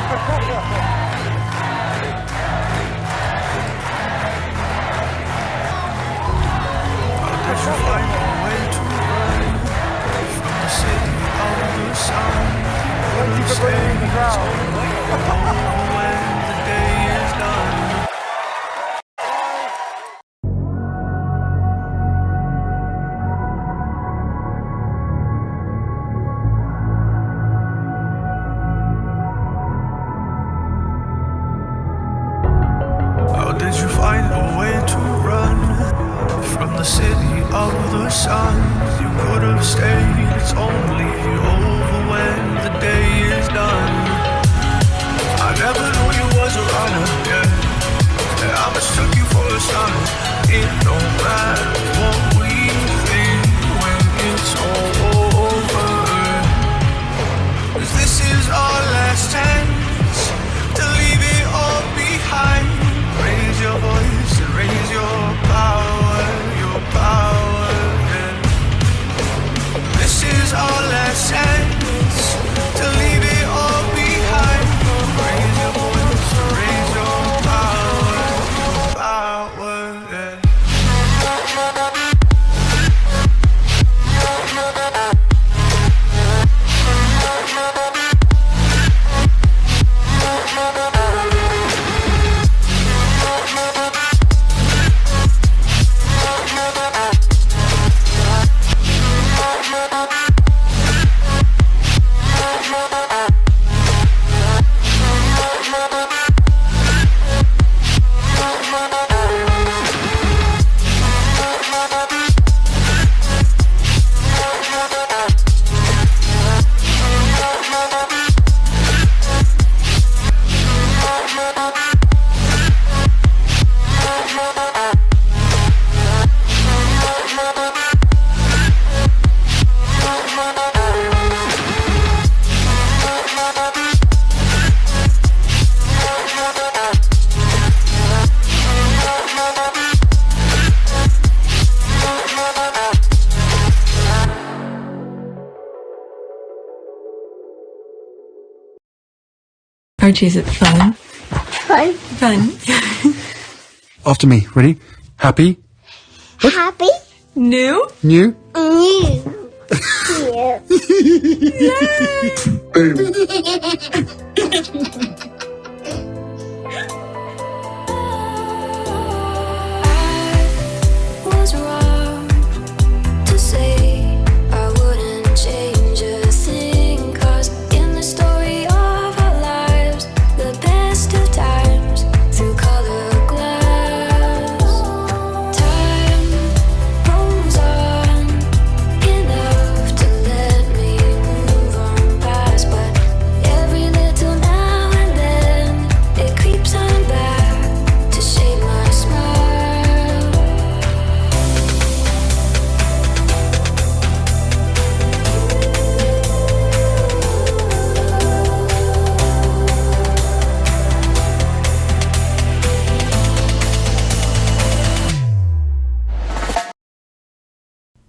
How did you find a way to run from the city of the sun? You could have stayed, it's only over when the day is done. I never knew you was a runner, yeah. And I mistook you for a son. It don't matter what we think when it's all over. 'Cause this is our last chance to leave it all behind. Raise your voice and raise your power, yeah. This is our last chance to leave it all behind. Raise your voice and raise your power, yeah. Archie, is it fun? Fun. Fun. After me. Ready? Happy? Happy. New? New? New. Was wrong to say I wouldn't change a thing, 'cause in the story of our lives, the best of times through color glass, time rolls on enough to let me move on past, but every little now and then it creeps on back to shape my smile.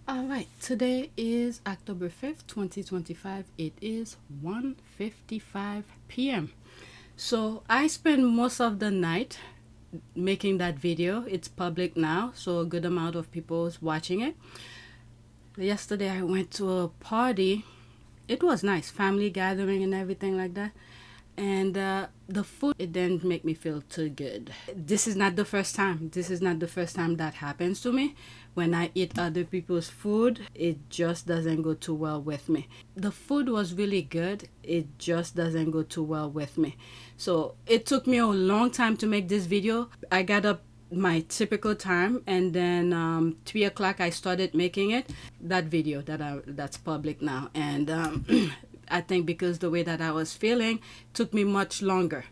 Alright, today is October 5th, 2025. It is 1:55 p.m. So I spent most of the night making that video. It's public now, so a good amount of people is watching it. Yesterday I went to a party. It was nice, family gathering and everything like that. And the food, it didn't make me feel too good. This is not the first time. This is not the first time that happens to me. When I eat other people's food, it just doesn't go too well with me. The food was really good. It just doesn't go too well with me. So it took me a long time to make this video. I got up my typical time, and then 3 o'clock I started making it. That video that's public now, and I think because the way that I was feeling took me much longer.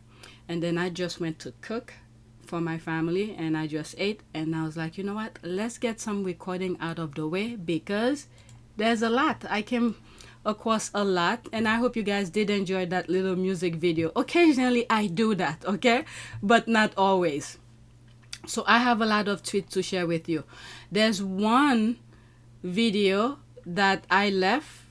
And then I just went to cook for my family, and I just ate, and I was like, you know what, let's get some recording out of the way, because there's a lot. I came across a lot, and I hope you guys did enjoy that little music video. Occasionally I do that, okay, but not always. So I have a lot of tweets to share with you. There's one video that I left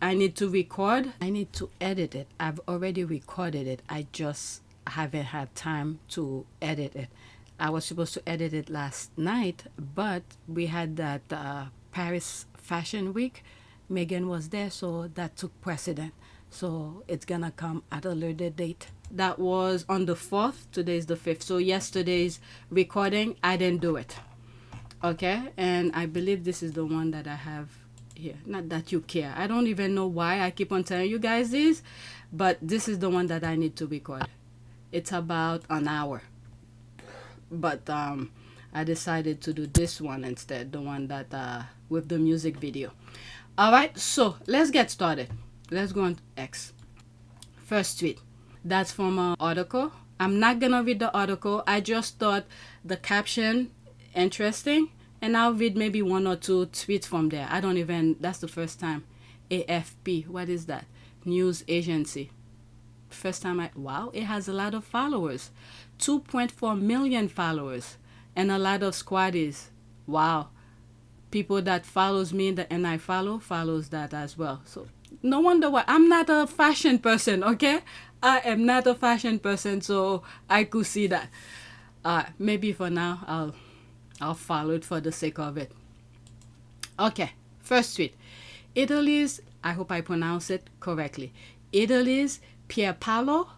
I need to record. I need to edit it. I've already recorded it. I just haven't had time to edit it. I was supposed to edit it last night, but we had that Paris Fashion Week. Meghan was there, so that took precedent. So it's gonna come at a later date. That was on the 4th. Today's the 5th. So yesterday's recording, I didn't do it. Okay, and I believe this is the one that I have here. Not that you care. I don't even know why I keep on telling you guys this, but this is the one that I need to record. It's about an hour. But I decided to do this one instead, the one that with the music video. All right, so let's get started. Let's go on X. First tweet. That's from an article. I'm not gonna read the article. I just thought the caption interesting, and I'll read maybe one or two tweets from there. I don't even, that's the first time. AFP, what is that? News agency. First time wow, it has a lot of followers. 2.4 million followers and a lot of squaddies. Wow. People that follows me and I follows that as well. So no wonder why. I'm not a fashion person, okay? I am not a fashion person, so I could see that. Maybe for now I'll follow it for the sake of it. Okay, first tweet. Italy's, I hope I pronounce it correctly, Italy's Pierpaolo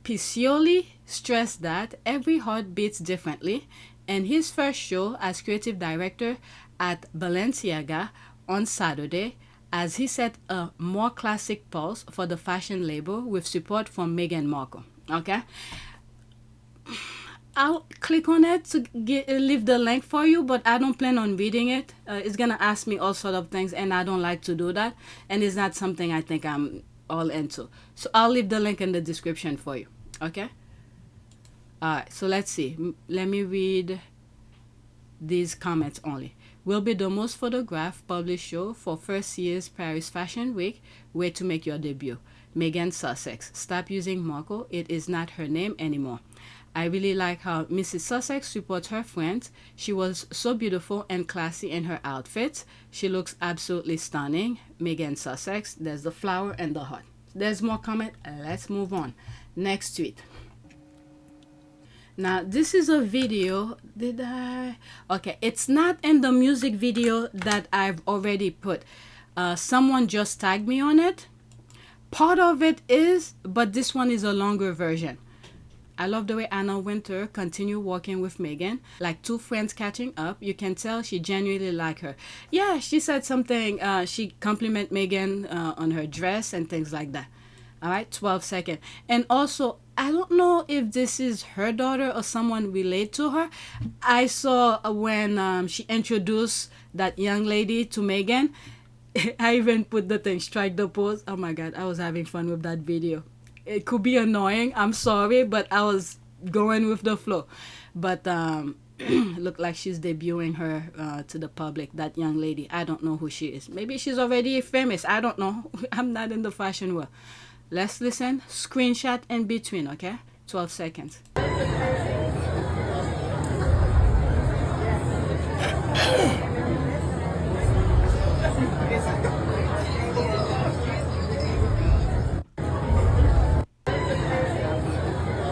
Piccioli stressed that every heart beats differently, and his first show as creative director at Balenciaga on Saturday, as he set a more classic pulse for the fashion label with support from Meghan Markle. Okay, I'll click on it to leave the link for you, but I don't plan on reading it. It's gonna ask me all sort of things, and I don't like to do that, and it's not something I think I'm all into. So I'll leave the link in the description for you. Okay. All right. So let's see. Let me read these comments only. Will be the most photographed published show for first year's Paris Fashion Week. Way to make your debut. Meghan Sussex. Stop using Markle. It is not her name anymore. I really like how Mrs. Sussex supports her friends. She was so beautiful and classy in her outfits. She looks absolutely stunning. Meghan Sussex. There's the flower and the heart. There's more comment. Let's move on. Next tweet. Now, this is a video. Did I? Okay, it's not in the music video that I've already put. Someone just tagged me on it. Part of it is, but this one is a longer version. I love the way Anna Wintour continue working with Meghan, like two friends catching up. You can tell she genuinely like her. Yeah, she said something. She compliment Meghan on her dress and things like that. All right, 12 seconds. And also, I don't know if this is her daughter or someone related to her. I saw when she introduced that young lady to Meghan. I even put the thing, strike the pose. Oh my God, I was having fun with that video. It could be annoying. I'm sorry, but I was going with the flow. But look like she's debuting her to the public, that young lady. I don't know who she is. Maybe she's already famous. I don't know. I'm not in the fashion world. Let's listen. Screenshot in between, okay? 12 seconds.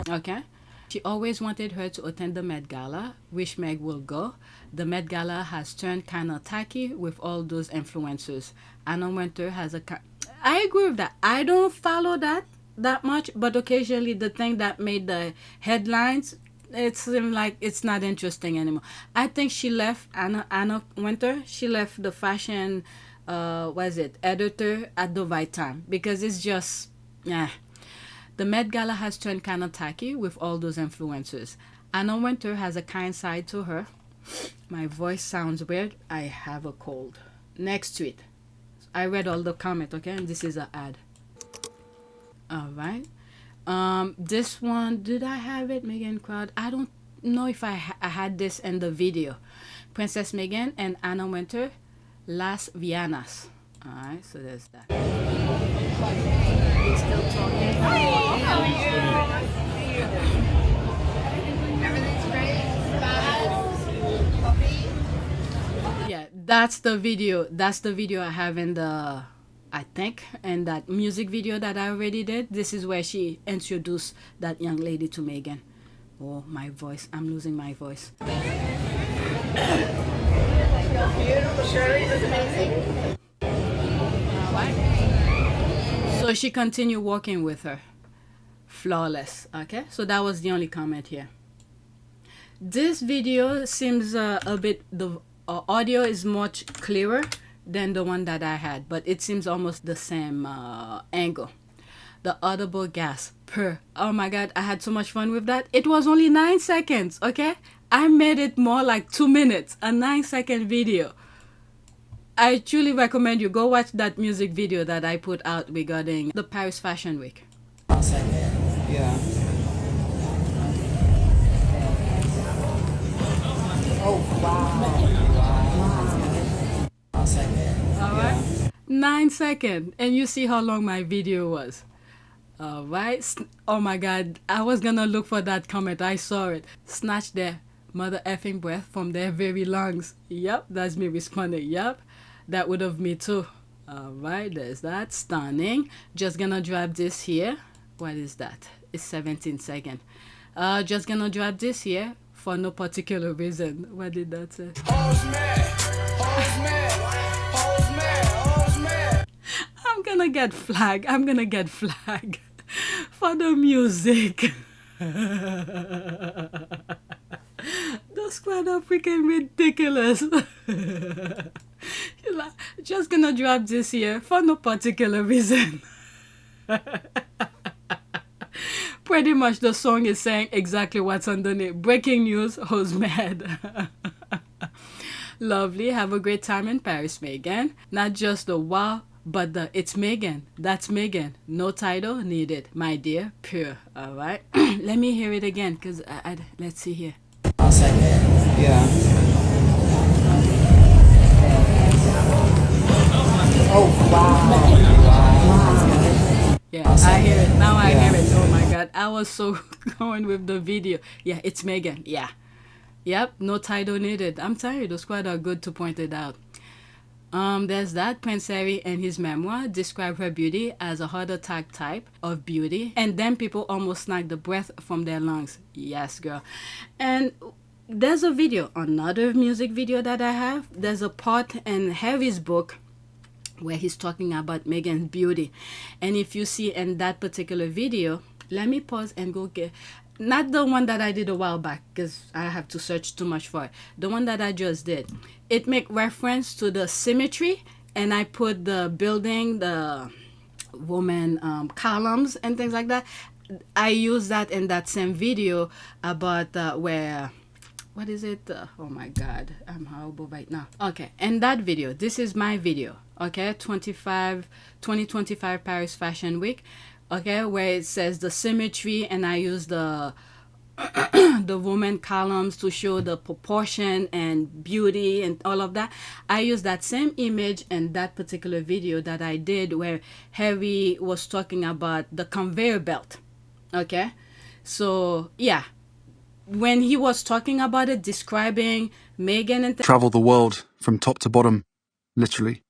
Okay. She always wanted her to attend the Met Gala. Wish Meg will go. The Met Gala has turned kind of tacky with all those influencers. Anna Wintour has a... I agree with that. I don't follow that much, but occasionally the thing that made the headlines, it seemed like it's not interesting anymore. I think she left, Anna Wintour, she left the fashion, editor at the right time, because it's just, The Met Gala has turned kind of tacky with all those influencers. Anna Wintour has a kind side to her. My voice sounds weird. I have a cold. Next tweet. I read all the comments, okay? And this is an ad. All right. This one, did I have it? Meghan crowd. I don't know if I had this in the video. Princess Meghan and Anna Wintour, Las Vianas. All right, so there's that. We're still talking. Everything's great. Yeah, that's the video. That's the video I have in the I think, and that music video that I already did, this is where she introduced that young lady to Meghan. Oh, my voice. I'm losing my voice. So she continued working with her. Flawless. Okay, so that was the only comment here. This video seems a bit, the audio is much clearer than the one that I had, but it seems almost the same angle. The audible gasp per. Oh my god, I had so much fun with that. It was only 9 seconds, okay? I made it more like 2 minutes, a 9-second video. I truly recommend you go watch that music video that I put out regarding the Paris Fashion Week. Yeah. Oh, wow. Alright? 9 seconds. And you see how long my video was. Alright? Oh my god. I was gonna look for that comment. I saw it. Snatch their mother effing breath from their very lungs. Yep, that's me responding. Yep, that would have me too. Alright, there's that. Stunning. Just gonna drop this here. What is that? It's 17 seconds. Just gonna drop this here for no particular reason. What did that say? I'm gonna get flagged. I'm gonna get flagged for the music. Those squad are freaking ridiculous. Just gonna drop this here for no particular reason. Pretty much the song is saying exactly what's underneath. Breaking news, who's mad? Lovely. Have a great time in Paris, Meghan. Not just the wow, but the it's Meghan. That's Meghan. No title needed, my dear. Pure. All right. Let me hear it again, because let's see here. Yeah. Oh, wow. Yeah, I hear it. Now I hear it. Oh my god. I was so going with the video. Yeah, it's Meghan. Yeah. Yep, no title needed. I'm tired. The squad are good to point it out. There's that. Prince Harry and his memoir describe her beauty as a heart attack type of beauty. And then people almost snag the breath from their lungs. Yes, girl. And there's a video, another music video that I have. There's a part in Harry's book where he's talking about Meghan's beauty. And if you see in that particular video, let me pause and go get, not the one that I did a while back, because I have to search too much for it. The one that I just did. It make reference to the symmetry, and I put the building, the woman columns and things like that. I use that in that same video about where, what is it? Oh my god, I'm horrible right now. Okay, in that video, this is my video. Okay, 2025 Paris Fashion Week. Okay, where it says the symmetry, and I use the the woman columns to show the proportion and beauty and all of that. I use that same image in that particular video that I did where Harry was talking about the conveyor belt. Okay, so yeah, when he was talking about it, describing Meghan and Travel the world from top to bottom, literally.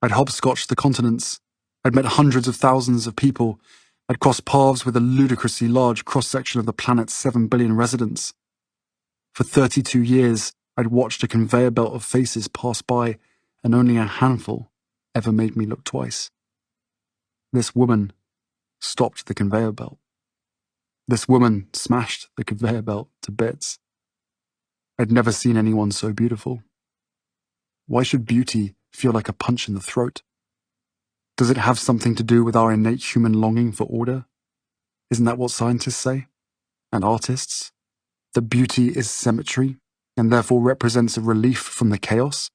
I'd hopscotched the continents. I'd met hundreds of thousands of people. I'd crossed paths with a ludicrously large cross-section of the planet's 7 billion residents. For 32 years, I'd watched a conveyor belt of faces pass by, and only a handful ever made me look twice. This woman stopped the conveyor belt. This woman smashed the conveyor belt to bits. I'd never seen anyone so beautiful. Why should beauty feel like a punch in the throat? Does it have something to do with our innate human longing for order? Isn't that what scientists say? And artists? That beauty is symmetry, and therefore represents a relief from the chaos?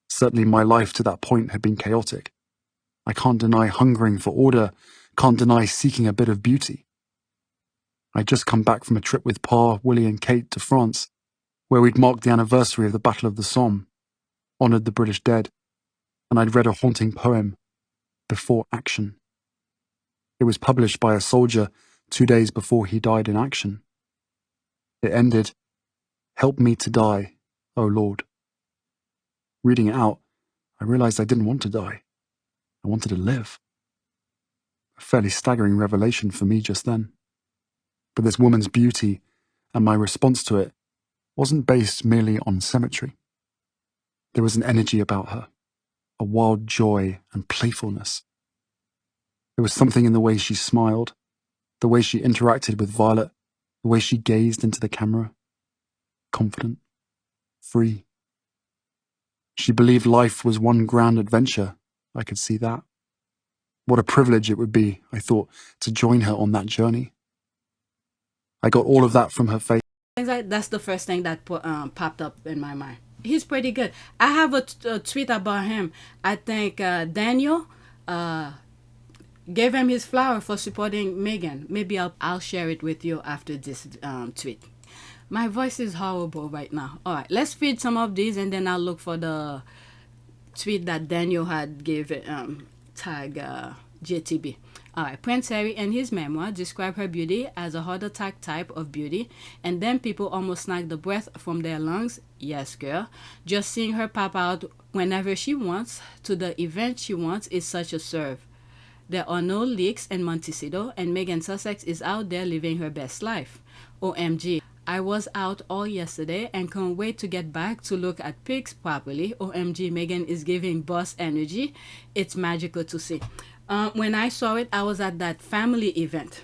Certainly my life to that point had been chaotic. I can't deny hungering for order, can't deny seeking a bit of beauty. I'd just come back from a trip with Pa, Willie and Kate to France, where we'd marked the anniversary of the Battle of the Somme, honoured the British dead, and I'd read a haunting poem, Before Action. It was published by a soldier 2 days before he died in action. It ended, "Help me to die, O Lord." Reading it out, I realised I didn't want to die. I wanted to live. A fairly staggering revelation for me just then. But this woman's beauty and my response to it wasn't based merely on symmetry. There was an energy about her, a wild joy and playfulness. There was something in the way she smiled, the way she interacted with Violet, the way she gazed into the camera. Confident, free. She believed life was one grand adventure. I could see that. What a privilege it would be, I thought, to join her on that journey. I got all of that from her face. That's the first thing that popped up in my mind. He's pretty good. I have a tweet about him. I think Daniel gave him his flower for supporting Meghan. Maybe I'll share it with you after this tweet. My voice is horrible right now. All right, let's feed some of these and then I'll look for the tweet that Daniel had gave tag JTB. All right, Prince Harry in his memoir described her beauty as a heart attack type of beauty, and then people almost snag the breath from their lungs. Yes, girl. Just seeing her pop out whenever she wants to the event she wants is such a serve. There are no leaks in Montecito, and Meghan Sussex is out there living her best life. OMG. I was out all yesterday and can't wait to get back to look at pics properly. OMG, Meghan is giving boss energy. It's magical to see. When I saw it, I was at that family event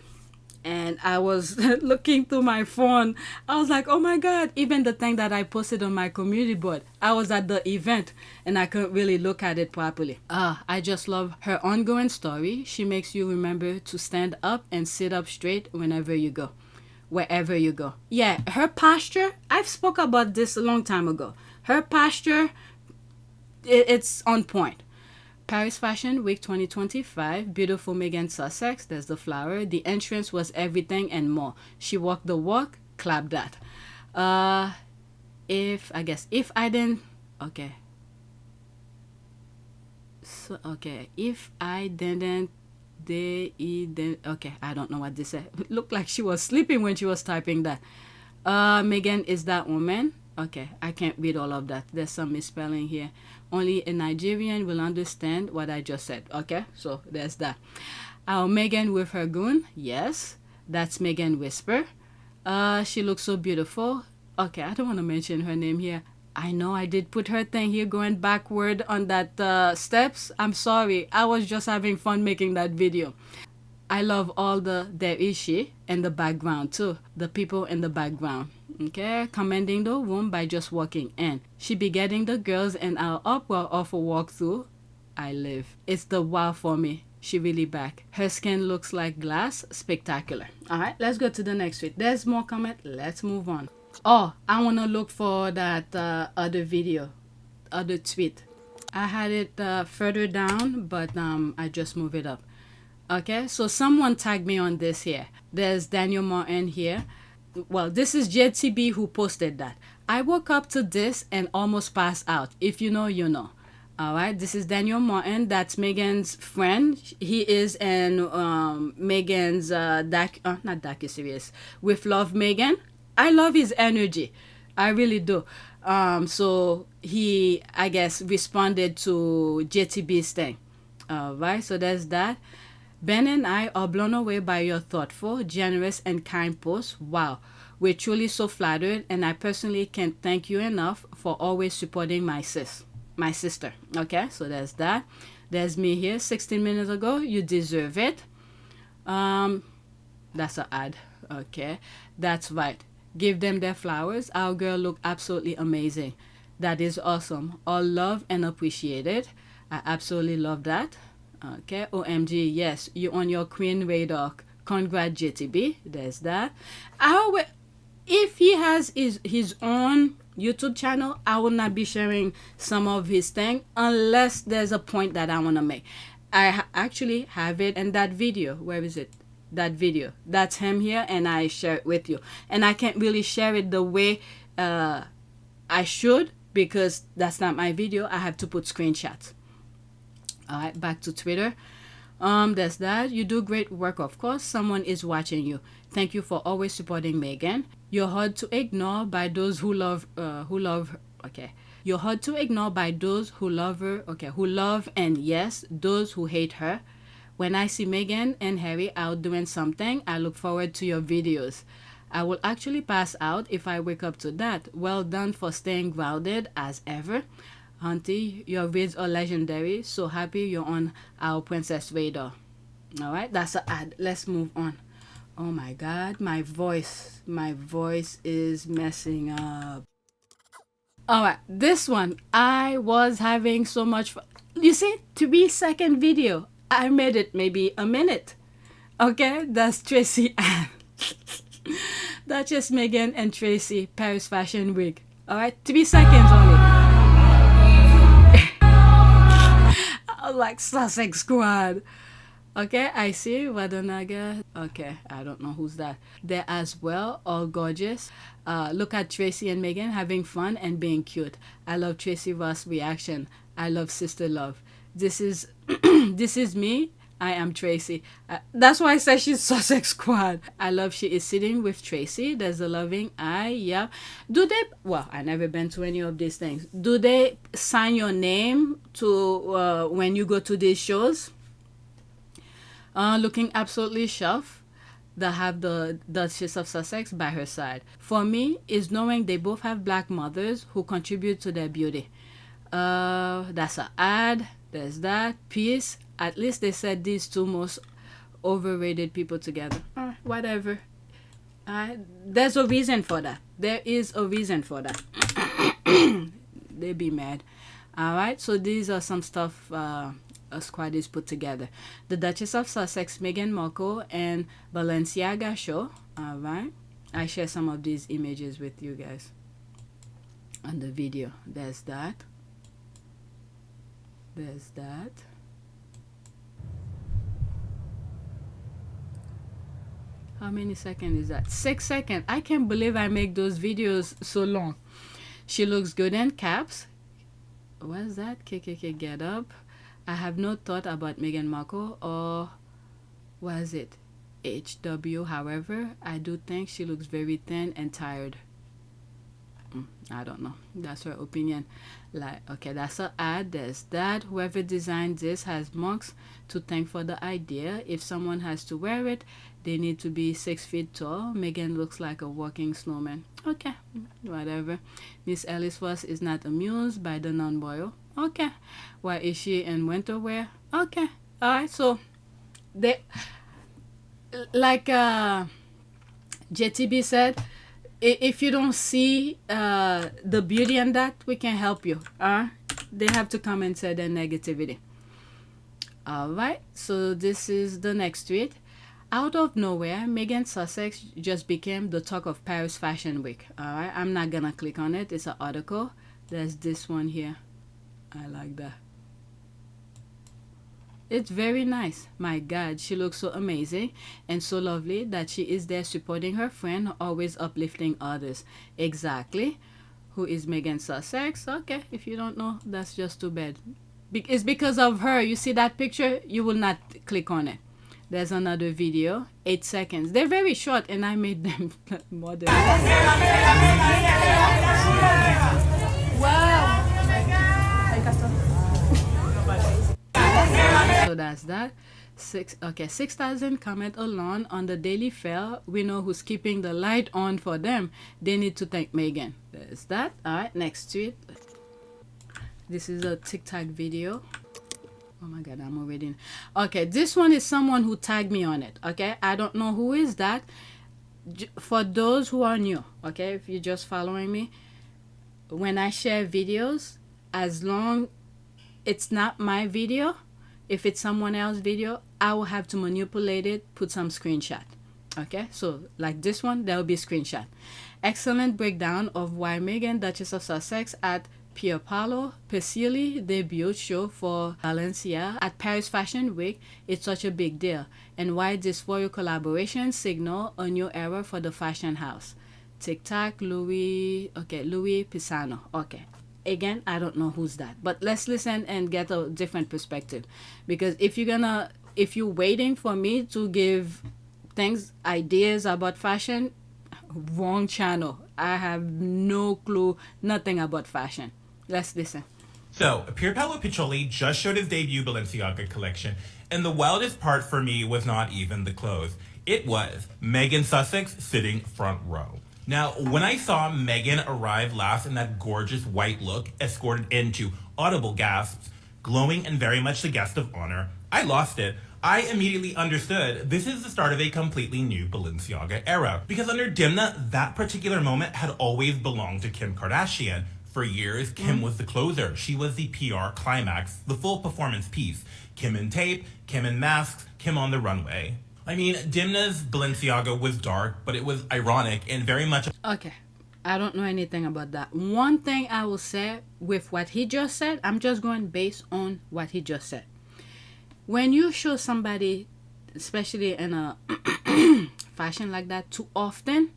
and I was looking through my phone. I was like, oh my God, even the thing that I posted on my community board, I was at the event and I couldn't really look at it properly. I just love her ongoing story. She makes you remember to stand up and sit up straight whenever you go, wherever you go. Yeah, her posture, I've spoke about this a long time ago. Her posture, it's on point. Paris Fashion Week 2025, beautiful Meghan Sussex, there's the flower. The entrance was everything and more. She walked the walk, clap that. If I didn't, okay. So, okay, if I didn't, okay, I don't know what this said. It looked like she was sleeping when she was typing that. Meghan is that woman. Okay, I can't read all of that. There's some misspelling here. Only a Nigerian will understand what I just said. Okay, so there's that. Our Meghan with her goon. Yes, that's Meghan Whisper. She looks so beautiful. Okay, I don't want to mention her name here. I know I did put her thing here going backward on that steps. I'm sorry. I was just having fun making that video. I love all the there is she in the background too. The people in the background. Okay, commanding the room by just walking in. She be getting the girls and our uproar off a walkthrough. I live. It's the wow for me. She really back. Her skin looks like glass. Spectacular. All right, let's go to the next tweet. There's more comment. Let's move on. Oh, I want to look for that other video, other tweet. I had it further down, but I just moved it up. Okay, so someone tagged me on this here. There's Daniel Martin here. Well, this is JTB who posted that. I woke up to this and almost passed out. If you know, you know. All right, this is Daniel Martin. That's Meghan's friend. He is in Meghan's not docu-series, With Love Meghan. I love his energy. I really do. So he, I guess, responded to JTB's thing. All right, so there's that. Ben and I are blown away by your thoughtful, generous, and kind posts. Wow, we're truly so flattered, and I personally can't thank you enough for always supporting my sister. Okay, so there's that. There's me here 16 minutes ago. You deserve it. That's an ad. Okay, that's right. Give them their flowers. Our girl look absolutely amazing. That is awesome. All love and appreciated. I absolutely love that. Okay, OMG, yes, you on your queen radar. Congrats, JTB. There's that. If he has his own YouTube channel, I will not be sharing some of his thing unless there's a point that I want to make. I actually have it in that video. Where is it? That video. That's him here, and I share it with you. And I can't really share it the way I should because that's not my video. I have to put screenshots. All right, back to Twitter. There's that. You do great work, of course. Someone is watching you. Thank you for always supporting Meghan. You're hard to ignore by those who love her. Okay. You're hard to ignore by those who love her, who love and yes, those who hate her. When I see Meghan and Harry out doing something, I look forward to your videos. I will actually pass out if I wake up to that. Well done for staying grounded as ever. Auntie, your vids are legendary. So happy you're on our Princess radar. Alright, that's an ad. Let's move on. Oh my god, my voice is messing up. Alright, this one, I was having so much fun. You see, to be second video, I made it maybe a minute. Okay, that's Tracee Ann. Duchess Meghan and Tracee, Paris Fashion Week. Alright, 3 seconds only. I like Sussex Squad. Okay, I see Wadonaga. Okay, I don't know who's that. There as well, all gorgeous. Look at Tracee and Meghan having fun and being cute. I love Tracee Ross' reaction. I love sister love. This is this is me. I am Tracee. That's why I said she's Sussex Squad. I love she is sitting with Tracee. There's a loving eye. Yeah. Do they? Well, I never been to any of these things. Do they sign your name to when you go to these shows? Looking absolutely chuffed that have the Duchess of Sussex by her side. For me, is knowing they both have black mothers who contribute to their beauty. That's an ad. There's that. Peace. At least they said these two most overrated people together. Whatever. There's a reason for that. There is a reason for that. They be mad. Alright, so these are some stuff a squad is put together. The Duchess of Sussex, Meghan Markle, and Balenciaga show. Alright. I share some of these images with you guys on the video. There's that. There's that. How many seconds is that? 6 seconds. I can't believe I make those videos so long. She looks good in caps. What's that? KKK get up. I have no thought about Meghan Markle or was it HW. However, I do think she looks very thin and tired. I don't know. That's her opinion. Like, okay, that's her ad. There's that. Whoever designed this has marks to thank for the idea. If someone has to wear it, they need to be 6 feet tall. Meghan looks like a walking snowman. Okay, whatever. Miss Ellis Ross is not amused by the non-boil. Okay. Why is she in winter wear? Okay. Alright, so they like JTB said, if you don't see the beauty in that, we can help you. They have to come and say their negativity. Alright, so this is the next tweet. Out of nowhere, Meghan Sussex just became the talk of Paris Fashion Week. Alright, I'm not gonna click on it. It's an article. There's this one here. I like that. It's very nice. My God, she looks so amazing and so lovely that she is there supporting her friend, always uplifting others. Exactly. Who is Meghan Sussex? Okay, if you don't know, that's just too bad. It's because of her. You see that picture? You will not click on it. There's another video, 8 seconds. They're very short and I made them more than wow. So that's that. 6,000 comment alone on the daily fare. We know who's keeping the light on for them. They need to thank Meghan. There's that. Alright, next tweet. This is a TikTok video. Oh my god, I'm already in. Okay, this one is someone who tagged me on it. Okay, I don't know who is that. For those who are new, okay, if you're just following me, when I share videos, as long it's not my video, if it's someone else's video, I will have to manipulate it, put some screenshot. Okay, so like this one, there will be a screenshot. Excellent breakdown of why Meghan, Duchess of Sussex, at Pierpaolo Piccioli debut show for Balenciaga at Paris Fashion Week is such a big deal, and why this royal collaboration signal a new era for the fashion house. TikTok, Louis Pisano. Okay, again, I don't know who's that, but let's listen and get a different perspective, because if you're waiting for me to give ideas about fashion, wrong channel. I have no clue, nothing about fashion. Let's listen. So, Pierpaolo Piccioli just showed his debut Balenciaga collection, and the wildest part for me was not even the clothes. It was Meghan Sussex sitting front row. Now, when I saw Meghan arrive last in that gorgeous white look, escorted into audible gasps, glowing and very much the guest of honor, I lost it. I immediately understood this is the start of a completely new Balenciaga era. Because under Dimna, that particular moment had always belonged to Kim Kardashian. For years, Kim was the closer. She was the PR climax, the full performance piece. Kim in tape, Kim in masks, Kim on the runway. I mean, Dimna's Balenciaga was dark, but it was ironic and very much... Okay, I don't know anything about that. One thing I will say with what he just said, I'm just going based on what he just said. When you show somebody, especially in a fashion like that, too often,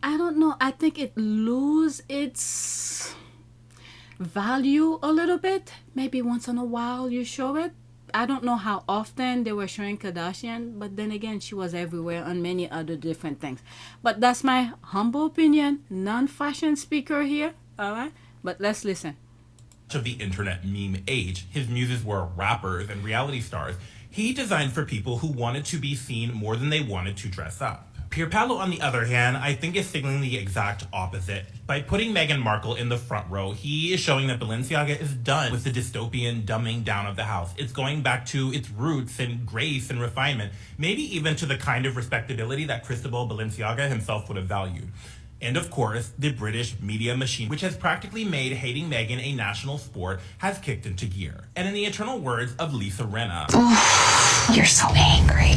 I don't know, I think it loses its value a little bit. Maybe once in a while you show it. I don't know how often they were showing Kardashian, but then again, she was everywhere on many other different things. But that's my humble opinion, non-fashion speaker here, all right? But let's listen. Of the internet meme age, his muses were rappers and reality stars. He designed for people who wanted to be seen more than they wanted to dress up. Pierpaolo, on the other hand, I think is signaling the exact opposite. By putting Meghan Markle in the front row, he is showing that Balenciaga is done with the dystopian dumbing down of the house. It's going back to its roots and grace and refinement, maybe even to the kind of respectability that Cristobal Balenciaga himself would have valued. And of course, the British media machine, which has practically made hating Meghan a national sport, has kicked into gear. And in the eternal words of Lisa Rinna, You're so angry.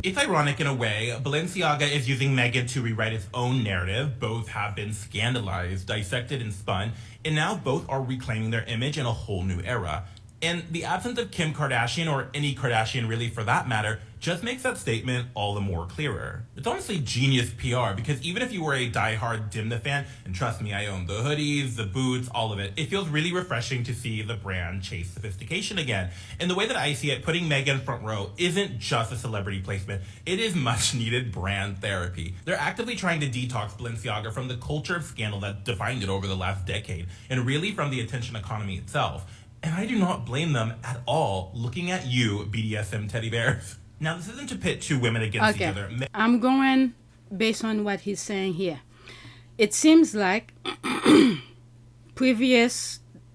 it's ironic in a way. Balenciaga is using Meghan to rewrite its own narrative. Both have been scandalized, dissected, and spun, and now both are reclaiming their image in a whole new era. And the absence of Kim Kardashian, or any Kardashian really for that matter, just makes that statement all the more clearer. It's honestly genius PR, because even if you were a diehard Dimna fan, and trust me, I own the hoodies, the boots, all of it, it feels really refreshing to see the brand chase sophistication again. And the way that I see it, putting Meghan front row isn't just a celebrity placement, it is much needed brand therapy. They're actively trying to detox Balenciaga from the culture of scandal that defined it over the last decade, and really from the attention economy itself. And I do not blame them at all. Looking at you, BDSM teddy bears. Now, this isn't to pit two women against each other. I'm going based on what he's saying here. It seems like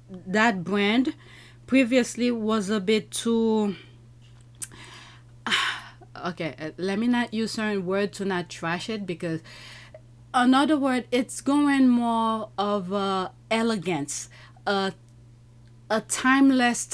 that brand previously was a bit too... Okay, let me not use certain word to not trash it, because another word, it's going more of elegance, a timeless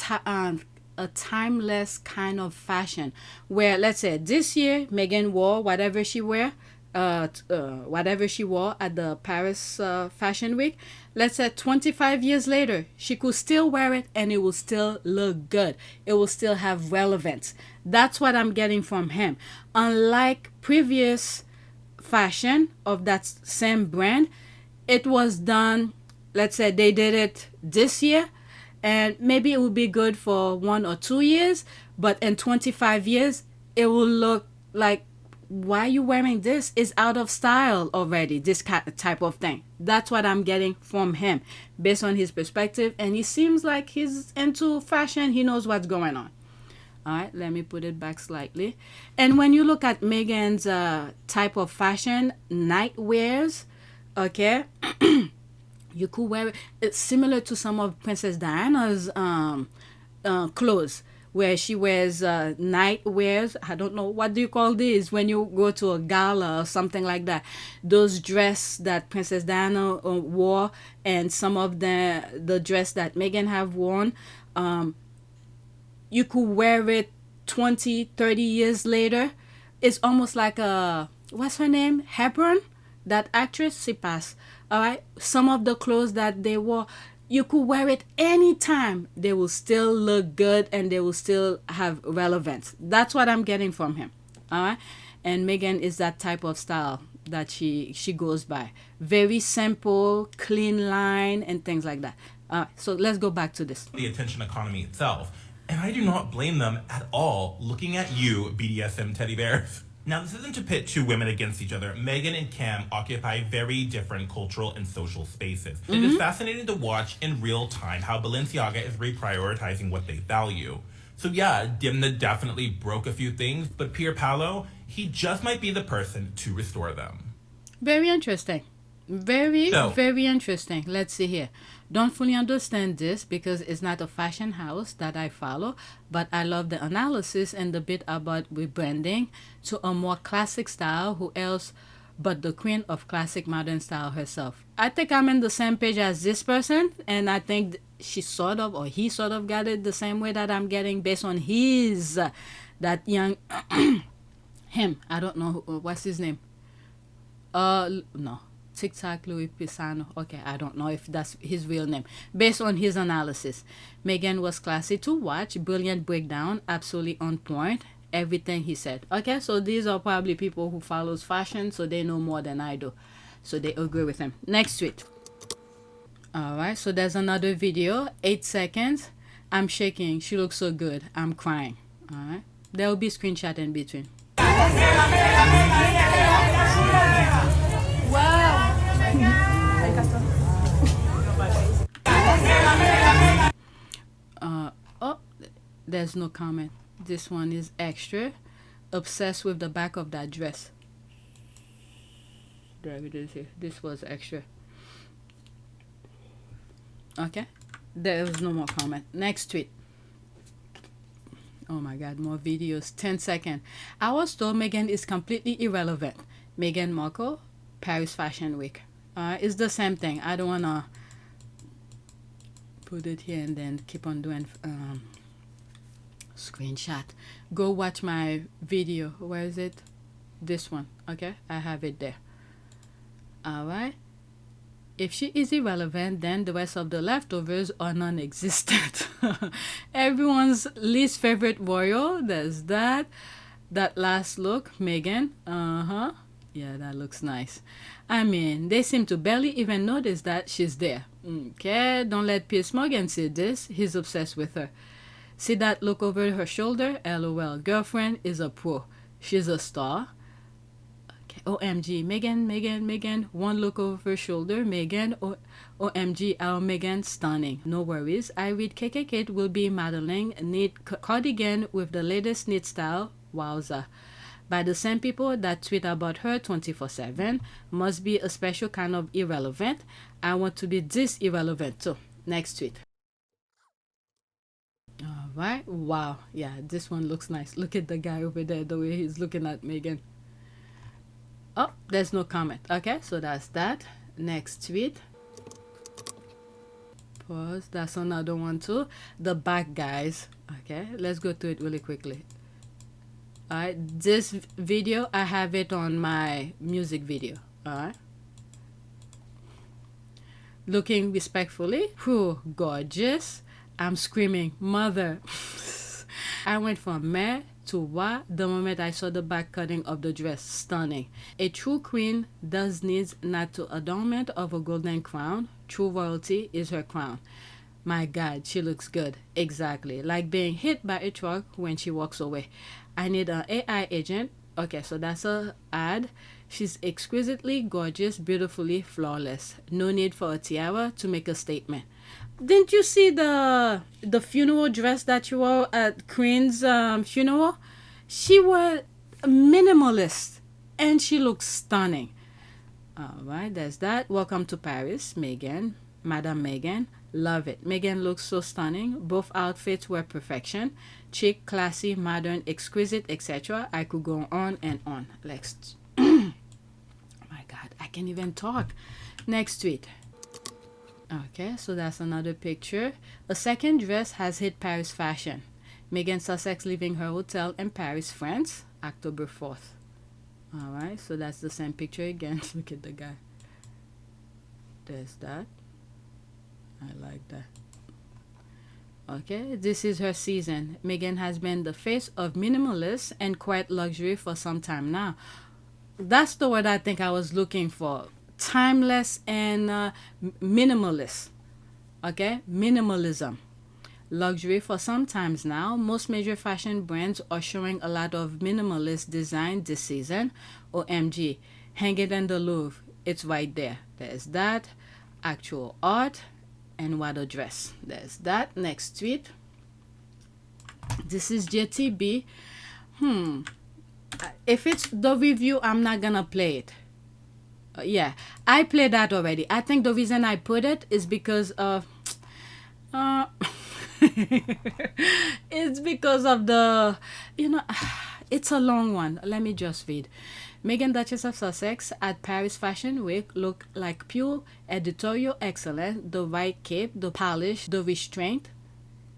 kind of fashion, where let's say this year Meghan wore whatever she wore at the Paris Fashion Week. Let's say 25 years later she could still wear it and it will still look good. It will still have relevance. That's what I'm getting from him. Unlike previous fashion of that same brand, it was done, let's say they did it this year, and maybe it will be good for 1 or 2 years, but in 25 years, it will look like, why are you wearing this? It's out of style already, this type of thing. That's what I'm getting from him, based on his perspective. And he seems like he's into fashion. He knows what's going on. All right, let me put it back slightly. And when you look at Meghan's type of fashion, night wears, okay, you could wear it. It's similar to some of Princess Diana's clothes, where she wears night wears. I don't know, what do you call these when you go to a gala or something like that? Those dress that Princess Diana wore, and some of the dress that Meghan have worn. You could wear it 20, 30 years later. It's almost like what's her name? Hepburn, that actress, she passed. All right, some of the clothes that they wore, you could wear it anytime. They will still look good and they will still have relevance. That's what I'm getting from him. All right, and Meghan is that type of style that she goes by. Very simple, clean line, and things like that. All right, so let's go back to this. The attention economy itself. And I do not blame them at all. Looking at you, BDSM teddy bears. Now, this isn't to pit two women against each other. Meghan and Cam occupy very different cultural and social spaces. It is fascinating to watch in real time how Balenciaga is reprioritizing what they value. So yeah, Dimna definitely broke a few things, but Pierpaolo, he just might be the person to restore them. Very interesting. Very interesting. Let's see here. Don't fully understand this because it's not a fashion house that I follow, but I love the analysis and the bit about rebranding to a more classic style. Who else but the queen of classic modern style herself? I think I'm in the same page as this person, and I think she sort of, or he sort of got it the same way that I'm getting based on his, that young, him, I don't know, what's his name? No. TikTok Louis Pisano. Okay, I don't know if that's his real name. Based on his analysis, Meghan was classy to watch, brilliant breakdown, absolutely on point, everything he said. Okay, so these are probably people who follows fashion, so they know more than I do. So they agree with him. Next tweet. Alright, so there's another video, 8 seconds. I'm shaking. She looks so good. I'm crying. Alright. There will be screenshot in between. Oh, there's no comment. This one is extra. Obsessed with the back of that dress. There it is here. This was extra. Okay. There's no more comment. Next tweet. Oh my god, more videos. 10 seconds. I was told Meghan is completely irrelevant. Meghan Markle, Paris Fashion Week. It's the same thing. I don't want to put it here and then keep on doing screenshot. Go watch my video. Where is it? This one. Okay, I have it there. Alright. If she is irrelevant, then the rest of the leftovers are non-existent. Everyone's least favorite royal. There's that. That last look, Meghan. Yeah, that looks nice. I mean, they seem to barely even notice that she's there. Okay, don't let Piers Morgan see this. He's obsessed with her. See that look over her shoulder? LOL. Girlfriend is a pro. She's a star. Okay. OMG. Meghan. One look over her shoulder. Meghan. OMG. Our Meghan. Stunning. No worries. IYKYK will be modeling knit cardigan with the latest knit style. Wowza. By the same people that tweet about her 24/7. Must be a special kind of irrelevant. I want to be this irrelevant too. Next tweet. Alright. Wow. Yeah, this one looks nice. Look at the guy over there, the way he's looking at Meghan. Oh, there's no comment. Okay, so that's that. Next tweet. Pause. That's another one too. The back, guys. Okay, let's go to it really quickly. Alright, this video, I have it on my music video. Alright. Looking respectfully. Whew, gorgeous. I'm screaming, mother. I went from meh to what the moment I saw the back cutting of the dress. Stunning. A true queen does need not to adornment of a golden crown. True royalty is her crown. My god, she looks good. Exactly. Like being hit by a truck when she walks away. I need an AI agent. Okay, so that's a ad. She's exquisitely gorgeous, beautifully flawless. No need for a tiara to make a statement. Didn't you see the funeral dress that you wore at Queen's funeral? She wore minimalist and she looks stunning. Alright, there's that. Welcome to Paris, Meghan. Madam Meghan. Love it. Meghan looks so stunning. Both outfits were perfection. Chic, classy, modern, exquisite, etc. I could go on and on. Next. Oh my god, I can't even talk. Next tweet. Okay, so that's another picture. A second dress has hit Paris fashion. Meghan Sussex leaving her hotel in Paris, France, October 4th. Alright, so that's the same picture again. Look at the guy. There's that. I like that. Okay, this is her season. Meghan has been the face of minimalist and quiet luxury for some time now. That's the word I think I was looking for. Timeless and minimalist. Okay, minimalism. luxury for some times now. Most major fashion brands are showing a lot of minimalist design this season. OMG, hang it in the Louvre. It's right there. There's that. Actual art. And what a dress. There's that. Next tweet. This is JTB. If it's the review, I'm not gonna play it. Yeah, I played that already. I think the reason I put it is because of it's because of the, it's a long one. Let me just read. Meghan Duchess of Sussex at Paris Fashion Week looked like pure editorial excellence. The right cape, the polish, the restraint.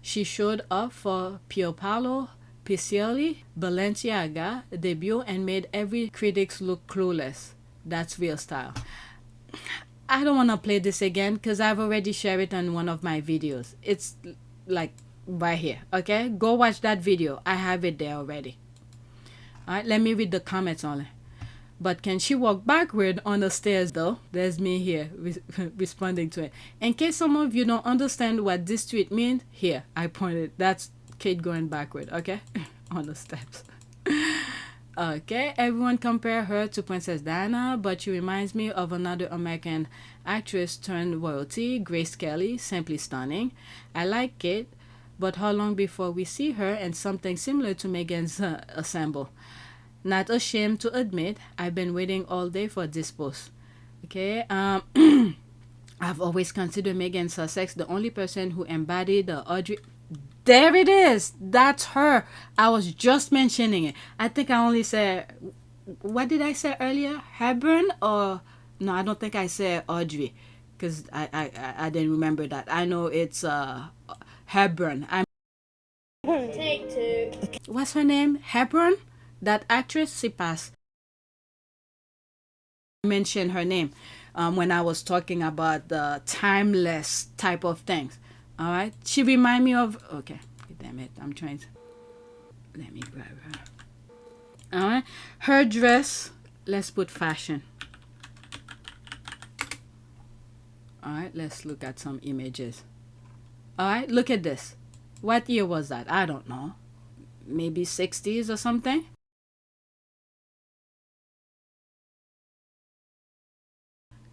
She showed up for Pierpaolo, Piccioli, Balenciaga debut and made every critics look clueless. That's real style. I don't want to play this again because I've already shared it on one of my videos. It's like right here, okay? Go watch that video. I have it there already. Alright, let me read the comments only. But can she walk backward on the stairs though? There's me here responding to it. In case some of you don't understand what this tweet means, here, I pointed. That's Kate going backward, okay? On the steps. Okay, everyone compare her to Princess Diana, but she reminds me of another American actress turned royalty, Grace Kelly, simply stunning. I like Kate, but how long before we see her and something similar to Meghan's ensemble? Not ashamed to admit, I've been waiting all day for this post. Okay, I've always considered Meghan Sussex the only person who embodied the Audrey. There it is. That's her. I was just mentioning it. I think I only said, what did I say earlier? Hepburn or no? I don't think I said Audrey because I didn't remember that. I know it's Hepburn. Take two. What's her name? Hepburn. That actress. She passed. I mentioned her name when I was talking about the timeless type of things. All right, she remind me of. Okay, damn it, I'm trying to. Let me grab her. All right, her dress. Let's put fashion. All right, let's look at some images. All right, look at this. What year was that? I don't know. Maybe 60s or something.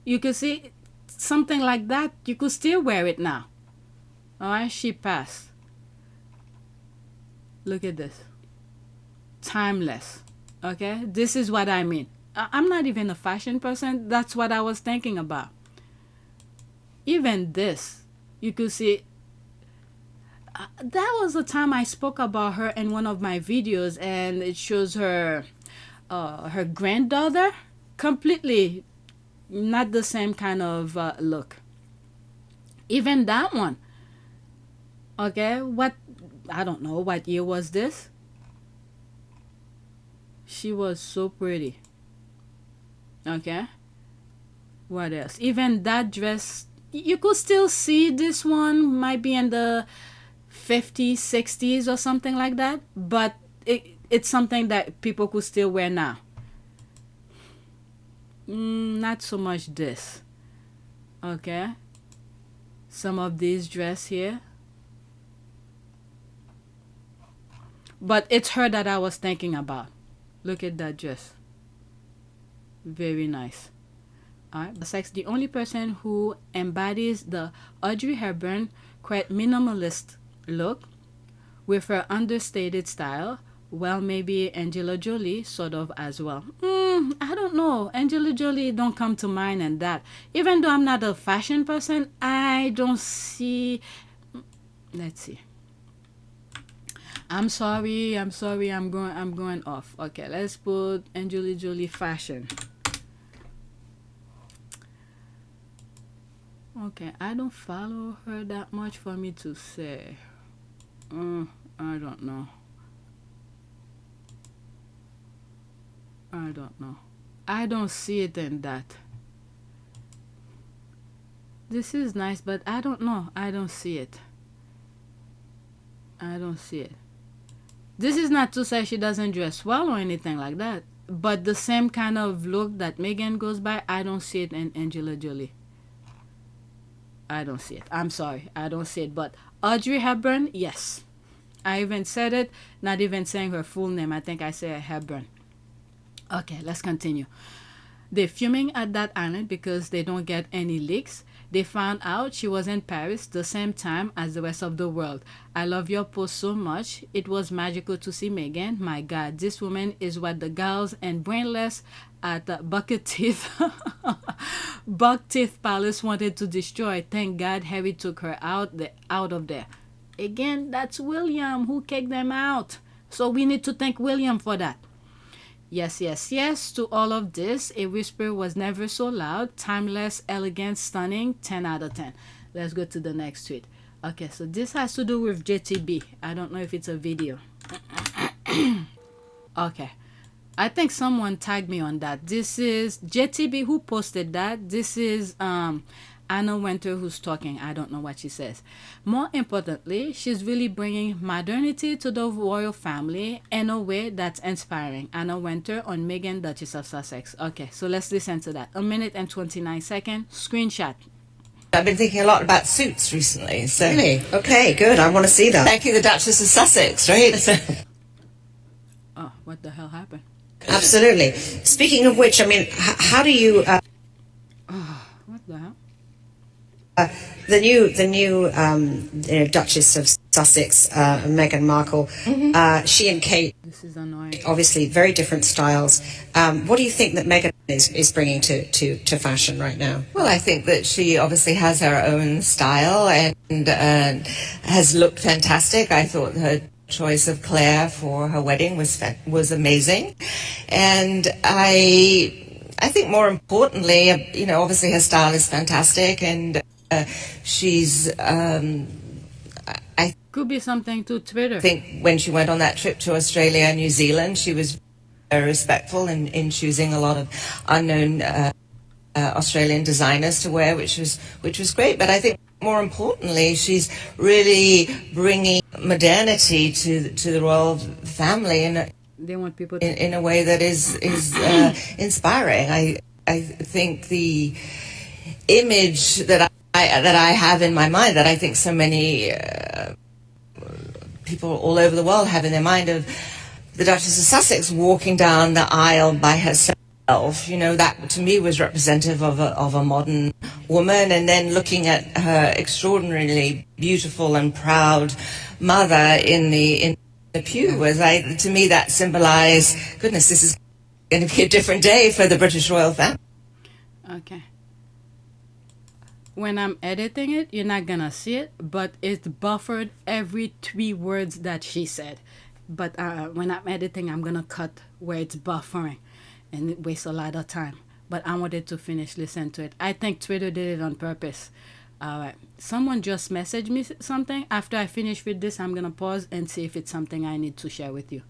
You could see something like that. You could still wear it now. Alright, she passed. Look at this. Timeless. Okay? This is what I mean. I'm not even a fashion person. That's what I was thinking about. Even this. You could see. That was the time I spoke about her in one of my videos. And it shows her her granddaughter. Completely not the same kind of look. Even that one. Okay, I don't know, what year was this? She was so pretty. Okay. What else? Even that dress, you could still see this one might be in the 50s, 60s or something like that. But it's something that people could still wear now. Not so much this. Okay. Some of these dress here. But it's her that I was thinking about. Look at that dress. Very nice. Alright. Sex, the only person who embodies the Audrey Hepburn quite minimalist look with her understated style. Well, maybe Angela Jolie sort of as well. I don't know. Angela Jolie don't come to mind in that. Even though I'm not a fashion person, I don't see. Let's see. I'm sorry, I'm going off. Okay, let's put Angela Jolie fashion. Okay, I don't follow her that much for me to say. I don't know. I don't see it in that. This is nice, but I don't know. I don't see it. This is not to say she doesn't dress well or anything like that. But the same kind of look that Meghan goes by, I don't see it in Angela Jolie. I don't see it. I'm sorry. I don't see it. But Audrey Hepburn, yes. I even said it, not even saying her full name. I think I said Hepburn. Okay, let's continue. They're fuming at that island because they don't get any leaks. They found out she was in Paris the same time as the rest of the world. I love your post so much. It was magical to see Meghan. My God, this woman is what the gals and brainless at Bucket Teeth Buck Teeth Palace wanted to destroy. Thank God Harry took her out of there. Again, that's William who kicked them out. So we need to thank William for that. Yes, yes, yes to all of this. A whisper was never so loud. Timeless, elegant, stunning. 10 out of 10. Let's go to the next tweet. Okay, so this has to do with JTB. I don't know if it's a video. Okay. I think someone tagged me on that. This is JTB who posted that. This is Anna Wintour who's talking. I don't know what she says. More importantly, she's really bringing modernity to the royal family in a way that's inspiring. Anna Wintour on Meghan Duchess of Sussex. Okay, so let's listen to that. 1 minute and 29 seconds. Screenshot. I've been thinking a lot about Suits recently. So. Really? Okay, good. I want to see that. Thank you, the Duchess of Sussex, right? Oh, what the hell happened? Absolutely. Speaking of which, I mean, how do you... What the hell? The new Duchess of Sussex, Meghan Markle, she and Kate, This is annoying. obviously very different styles. What do you think that Meghan is bringing to fashion right now? Well, I think that she obviously has her own style and has looked fantastic. I thought her choice of Claire for her wedding was amazing. And I think more importantly, obviously her style is fantastic, and she's I Could be something to Twitter. think when she went on that trip to Australia and New Zealand, she was very respectful in choosing a lot of unknown Australian designers to wear, which was great. But I think more importantly, she's really bringing modernity to the royal family They want people to... in a way that is inspiring. I think the image that I have in my mind, that I think so many people all over the world have in their mind, of the Duchess of Sussex walking down the aisle by herself, that to me was representative of a modern woman, and then looking at her extraordinarily beautiful and proud mother in the pew to me that symbolized, goodness, this is going to be a different day for the British royal family. Okay. When I'm editing it, you're not gonna see it, but it's buffered every 3 words that she said. But when I'm editing, I'm gonna cut where it's buffering, and it wastes a lot of time. But I wanted to finish listening to it. I think Twitter did it on purpose. All right. Someone just messaged me something. After I finish with this, I'm going to pause and see if it's something I need to share with you.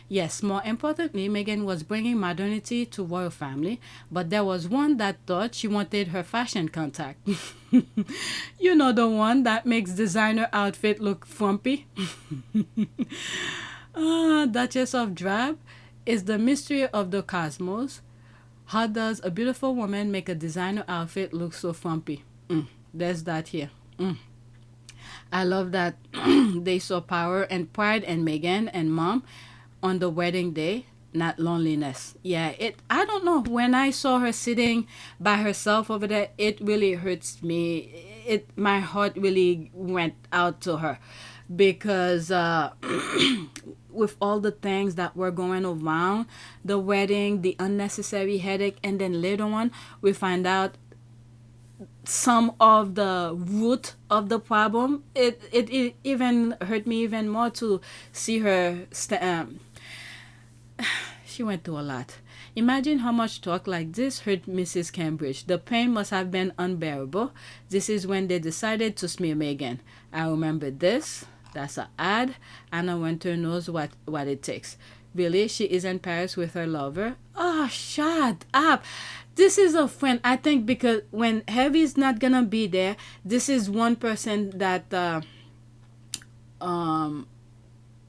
Yes, more importantly, Meghan was bringing modernity to royal family, but there was one that thought she wanted her fashion contact. You know, the one that makes designer outfit look frumpy. Duchess of Drab is the mystery of the cosmos. How does a beautiful woman make a designer outfit look so frumpy? There's that here. I love that they saw power and pride in Meghan and Mom on the wedding day, not loneliness. Yeah, I don't know. When I saw her sitting by herself over there, it really hurts me. My heart really went out to her, because with all the things that were going around the wedding, the unnecessary headache, and then later on we find out some of the root of the problem. It even hurt me even more to see her she went through a lot. Imagine how much talk like this hurt Mrs. Cambridge. The pain must have been unbearable. This is when they decided to smear Meghan. I remember this. That's an ad. Anna Wintour knows what it takes. Really, she is in Paris with her lover. Oh, shut up. This is a friend. I think because when Harry's not gonna be there, this is one person that,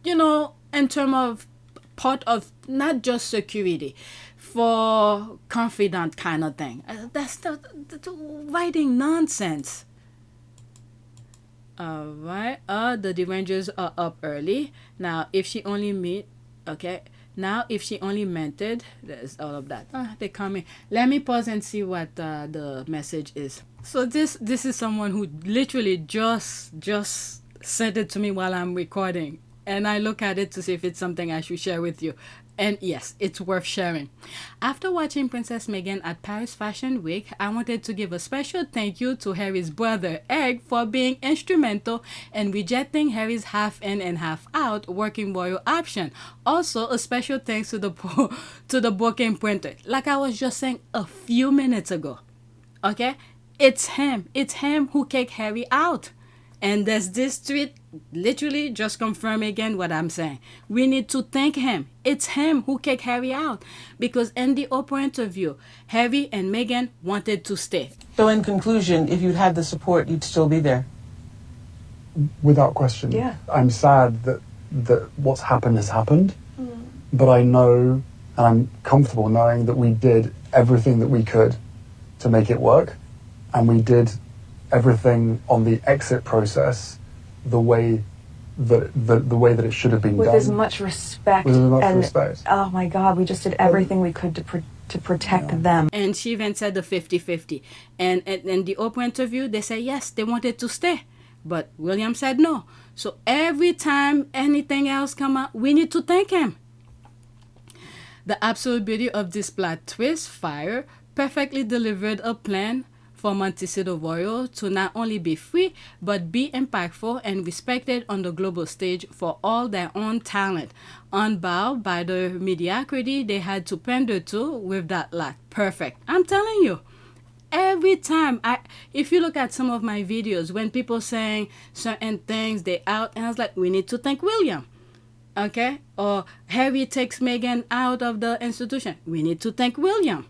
in terms of part of not just security, for confidant kind of thing. That's writing nonsense. All right. The Derangers are up early. Now, if she only meant it, there's all of that. They're coming. Let me pause and see what the message is. So this is someone who literally just sent it to me while I'm recording, and I look at it to see if it's something I should share with you. And yes, it's worth sharing. After watching Princess Meghan at Paris Fashion Week, I wanted to give a special thank you to Harry's brother, Egg, for being instrumental in rejecting Harry's half in and half out working royal option. Also, a special thanks to the booking printer, like I was just saying a few minutes ago. Okay? It's him who kicked Harry out. And there's this tweet literally just confirm again what I'm saying. We need to thank him. It's him who kicked Harry out. Because in the Oprah interview, Harry and Meghan wanted to stay. So in conclusion, if you'd had the support, you'd still be there? Without question. Yeah. I'm sad that what's happened has happened. But I know, and I'm comfortable knowing that we did everything that we could to make it work. And we did everything on the exit process the way that it should have been with done. as much respect. With as much respect. Oh my God, we just did everything we could to protect them. And she even said the 50-50. And in the Oprah interview, they said yes, they wanted to stay. But William said no. So every time anything else come out, we need to thank him. The absolute beauty of this plot twist, Fire, perfectly delivered a plan for Montecito Royal to not only be free, but be impactful and respected on the global stage for all their own talent. Unbowed by the mediocrity they had to pander to with that lot. Perfect. I'm telling you. Every time, if you look at some of my videos, when people saying certain things, they out, and I was like, we need to thank William. Okay? Or Harry takes Meghan out of the institution. We need to thank William.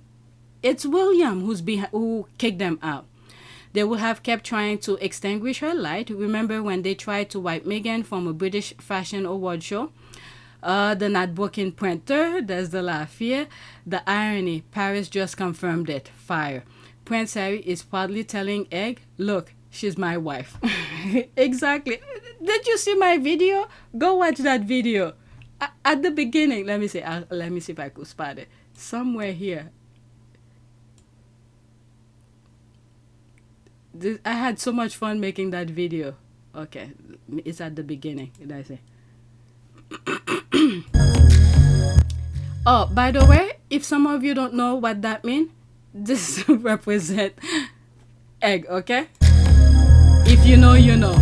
It's William who kicked them out. They would have kept trying to extinguish her light. Remember when they tried to wipe Meghan from a British fashion award show? The not booking printer, there's the laugh here. The irony, Paris just confirmed it. Fire. Prince Harry is proudly telling Egg, look, she's my wife. Exactly. Did you see my video? Go watch that video. At the beginning, let me see if I could spot it. Somewhere here. I had so much fun making that video. Okay, it's at the beginning. Did I say? Oh, by the way, if some of you don't know what that means, this represent Egg, okay? If you know, you know.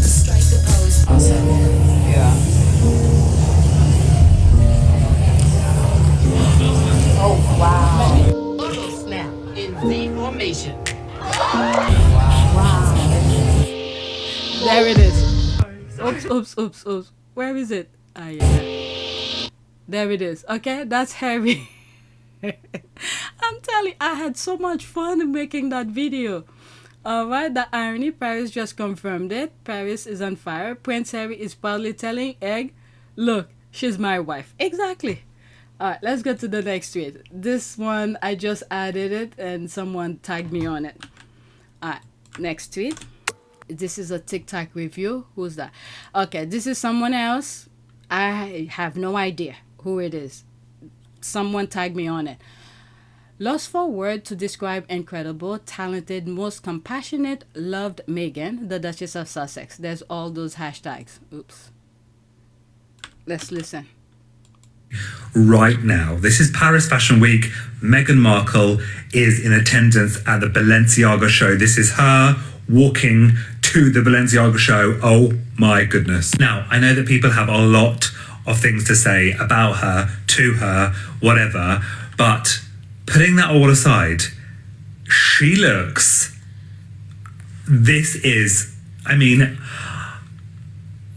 Strike the pose. Awesome. Yeah. Oh, wow. Auto snap in V formation. Wow. There it is. Oops. Where is it? Yeah. There it is. Okay, that's Harry. I'm telling you, I had so much fun making that video. Alright, the irony, Paris just confirmed it. Paris is on fire. Prince Harry is proudly telling Egg, look, she's my wife. Exactly. Alright, let's go to the next tweet. This one, I just added it and someone tagged me on it. Alright, next tweet. This is a TikTok review. Who's that? Okay, this is someone else. I have no idea who it is. Someone tagged me on it. Lost for word to describe incredible, talented, most compassionate, loved Meghan, the Duchess of Sussex. There's all those hashtags. Oops. Let's listen. Right now, this is Paris Fashion Week. Meghan Markle is in attendance at the Balenciaga show. This is her walking to the Balenciaga show. Oh my goodness. Now, I know that people have a lot of things to say about her, to her, whatever, but putting that all aside, she looks, this is, I mean,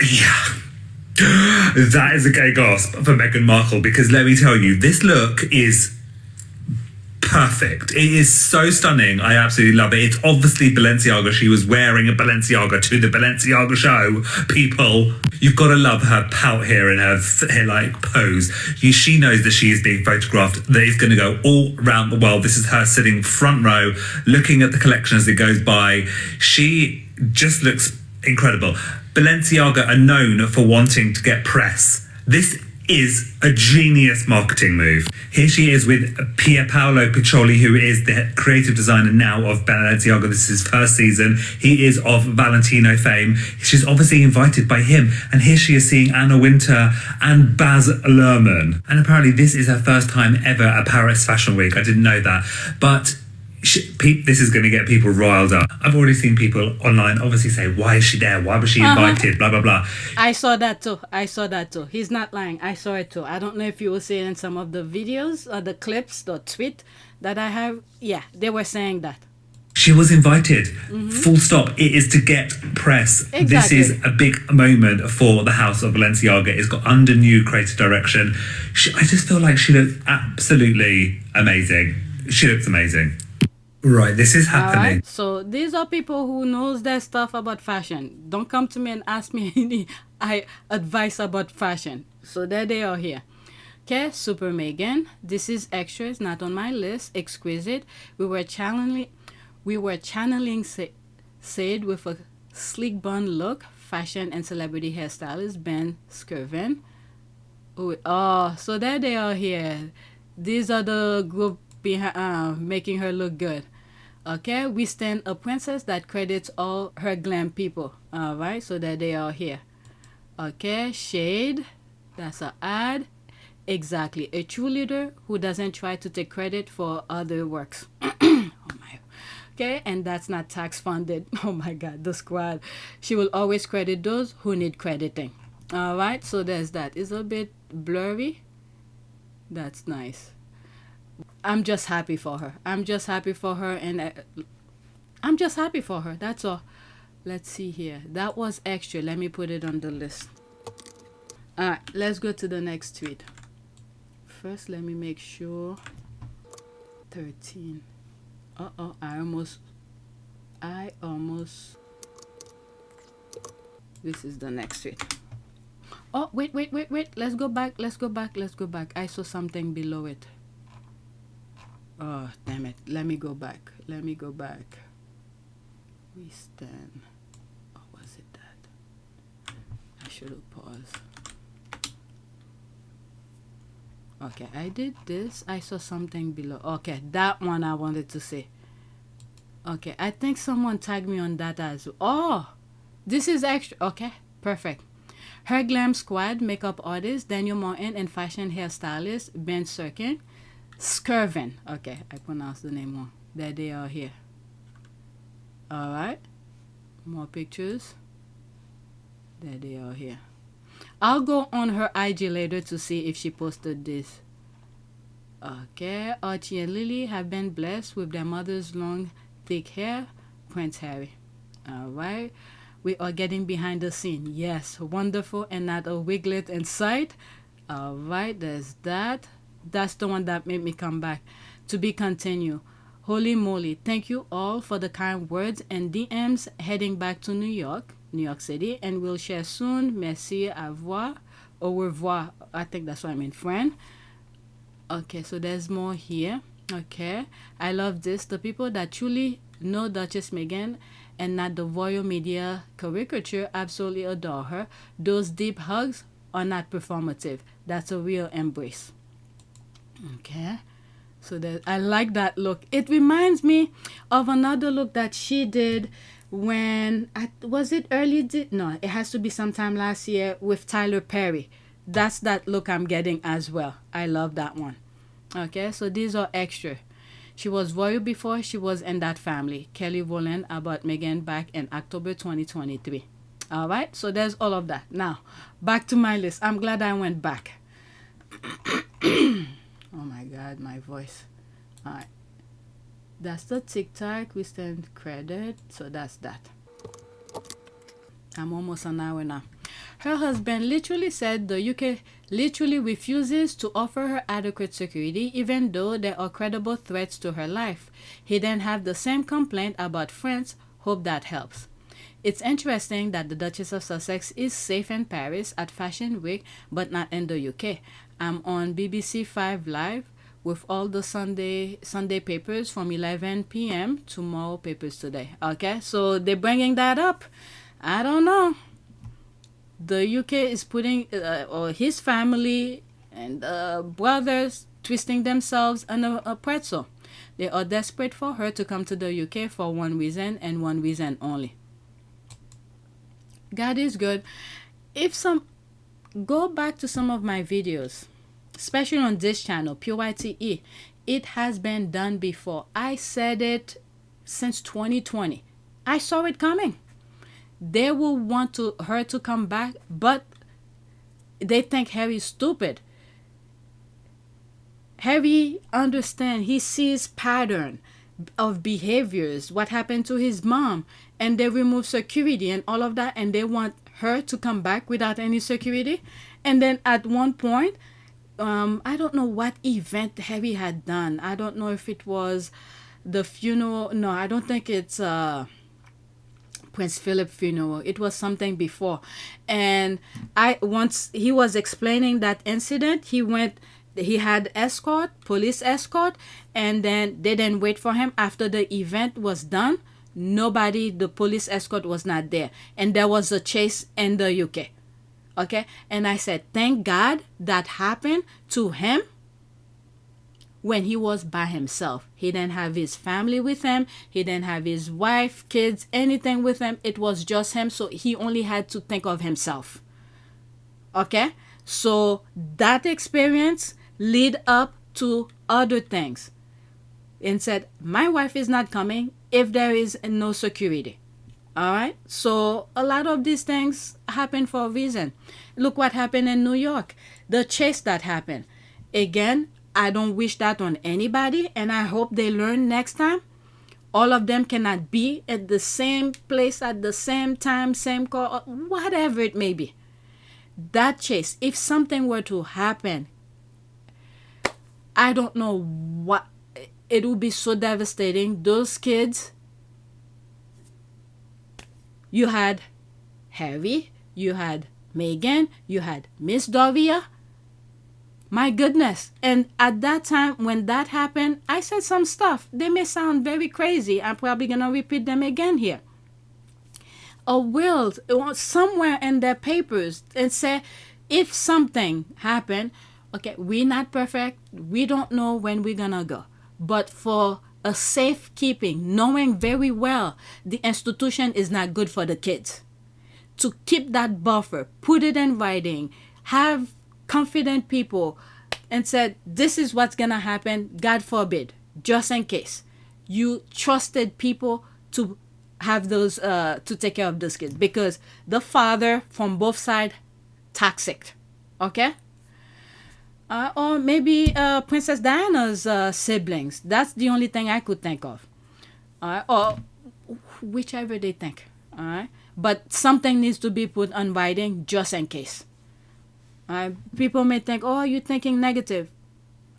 yeah, that is a gay gasp for Meghan Markle, because let me tell you, this look is perfect. It is so stunning. I absolutely love it. It's obviously Balenciaga. She was wearing a Balenciaga to the Balenciaga show. People, you've got to love her pout here and her like pose. She knows that she is being photographed. That is going to go all around the world. This is her sitting front row, looking at the collection as it goes by. She just looks incredible. Balenciaga are known for wanting to get press. This is a genius marketing move. Here she is with Pierpaolo Piccioli, who is the creative designer now of Balenciaga. This is his first season. He is of Valentino fame. She's obviously invited by him. And here she is seeing Anna Wintour and Baz Luhrmann. And apparently this is her first time ever at Paris Fashion Week. I didn't know that. But this is going to get people riled up. I've already seen people online obviously say, why is she there? Why was she invited? Blah, blah, blah. I saw that too. He's not lying. I saw it too. I don't know if you will see it in some of the videos or the clips, the tweet that I have. Yeah, they were saying that. She was invited. Full stop. It is to get press. Exactly. This is a big moment for the house of Balenciaga. It's got under new creative direction. I just feel like she looks absolutely amazing. She looks amazing. Right, this is happening. Right, so these are people who knows their stuff about fashion. Don't come to me and ask me any advice about fashion. So there they are here. Okay, Super Meghan. This is extra. It's not on my list. Exquisite. We were channeling Said with a sleek bun look. Fashion and celebrity hairstylist Ben Skirvin. Oh, so there they are here. These are the group behind making her look good. Okay, we stand a princess that credits all her glam people. All right, so that they are here. Okay, Shade, that's an ad. Exactly, a true leader who doesn't try to take credit for other works. Oh my. Okay, and that's not tax funded. Oh my God, the squad. She will always credit those who need crediting. All right, so there's that. It's a bit blurry. That's nice. I'm just happy for her. I'm just happy for her, and I'm just happy for her. That's all. Let's see here. That was extra. Let me put it on the list. All right, let's go to the next tweet. First, let me make sure. 13. Uh-oh, I almost. This is the next tweet. Oh, wait. Let's go back. I saw something below it. Oh, damn it. Let me go back. We stand. Or was it that? I should have paused. Okay, I did this. I saw something below. Okay, that one I wanted to say. Okay, I think someone tagged me on that as well. Oh, this is extra. Okay, perfect. Her glam squad, makeup artist Daniel Martin and fashion hairstylist Ben Skirvin. Okay, I pronounced the name wrong. There they are here. Alright. More pictures. There they are here. I'll go on her IG later to see if she posted this. Okay, Archie and Lily have been blessed with their mother's long, thick hair. Prince Harry. Alright. We are getting behind the scene. Yes, wonderful and not a wiglet in sight. Alright, there's that. That's the one that made me come back. To be continued. Holy moly. Thank you all for the kind words and DMs heading back to New York City, and we'll share soon. Merci, au revoir. Au revoir. I think that's what I mean, friend. Okay, so there's more here. Okay. I love this. The people that truly know Duchess Meghan and not the royal media caricature absolutely adore her. Those deep hugs are not performative. That's a real embrace. Okay, so that I like that look. It reminds me of another look that she did when was it early? No, it has to be sometime last year with Tyler Perry. That's that look I'm getting as well. I love that one. Okay, so these are extra. She was royal before she was in that family. Kelly Rowland about Meghan back in October 2023. All right, so there's all of that. Now, back to my list. I'm glad I went back. Oh my God, my voice. All right. That's the TikTok. We stand credit. So that's that. I'm almost an hour now. Her husband literally said the UK literally refuses to offer her adequate security even though there are credible threats to her life. He then have the same complaint about France. Hope that helps. It's interesting that the Duchess of Sussex is safe in Paris at Fashion Week but not in the UK. I'm on BBC 5 Live with all the Sunday papers from 11 p.m. tomorrow papers today. Okay, so they're bringing that up. I don't know. The UK is putting or his family and brothers twisting themselves in a pretzel. They are desperate for her to come to the UK for one reason and one reason only. God is good. Go back to some of my videos, especially on this channel, PYTE. It has been done before. I said it since 2020. I saw it coming. They will want her to come back, but they think Harry's stupid. Harry understands. He sees pattern of behaviors, what happened to his mom, and they remove security and all of that, and they want her to come back without any security. And then at one point, I don't know what event Harry had done. I don't know if it was the funeral. No, I don't think it's Prince Philip funeral. It was something before. And once he was explaining that incident, he had police escort, and then they didn't wait for him after the event was done. The police escort was not there, and there was a chase in the UK. Okay, and I said, thank God that happened to him when he was by himself. He didn't have his family with him. He didn't have his wife, kids, anything with him. It was just him, so he only had to think of himself. Okay, so that experience lead up to other things, and said, my wife is not coming if there is no security. All right, so a lot of these things happen for a reason. Look what happened in New York, the chase that happened. Again, I don't wish that on anybody, and I hope they learn next time. All of them cannot be at the same place at the same time, same call, whatever it may be. That chase, if something were to happen, I don't know what, it would be so devastating. Those kids, you had Harry, you had Meghan, you had Miss Dovia. My goodness. And at that time, when that happened, I said some stuff. They may sound very crazy. I'm probably going to repeat them again here. A will somewhere in their papers and say, if something happened, okay, we're not perfect. We don't know when we're going to go. But for a safekeeping, knowing very well the institution is not good for the kids, to keep that buffer, put it in writing, have confident people, and said, this is what's gonna happen, God forbid, just in case. You trusted people to have those to take care of those kids, because the father from both sides toxic. Okay, or maybe Princess Diana's siblings. That's the only thing I could think of. Or whichever they think. All right, but something needs to be put on writing just in case. People may think, oh, you're thinking negative.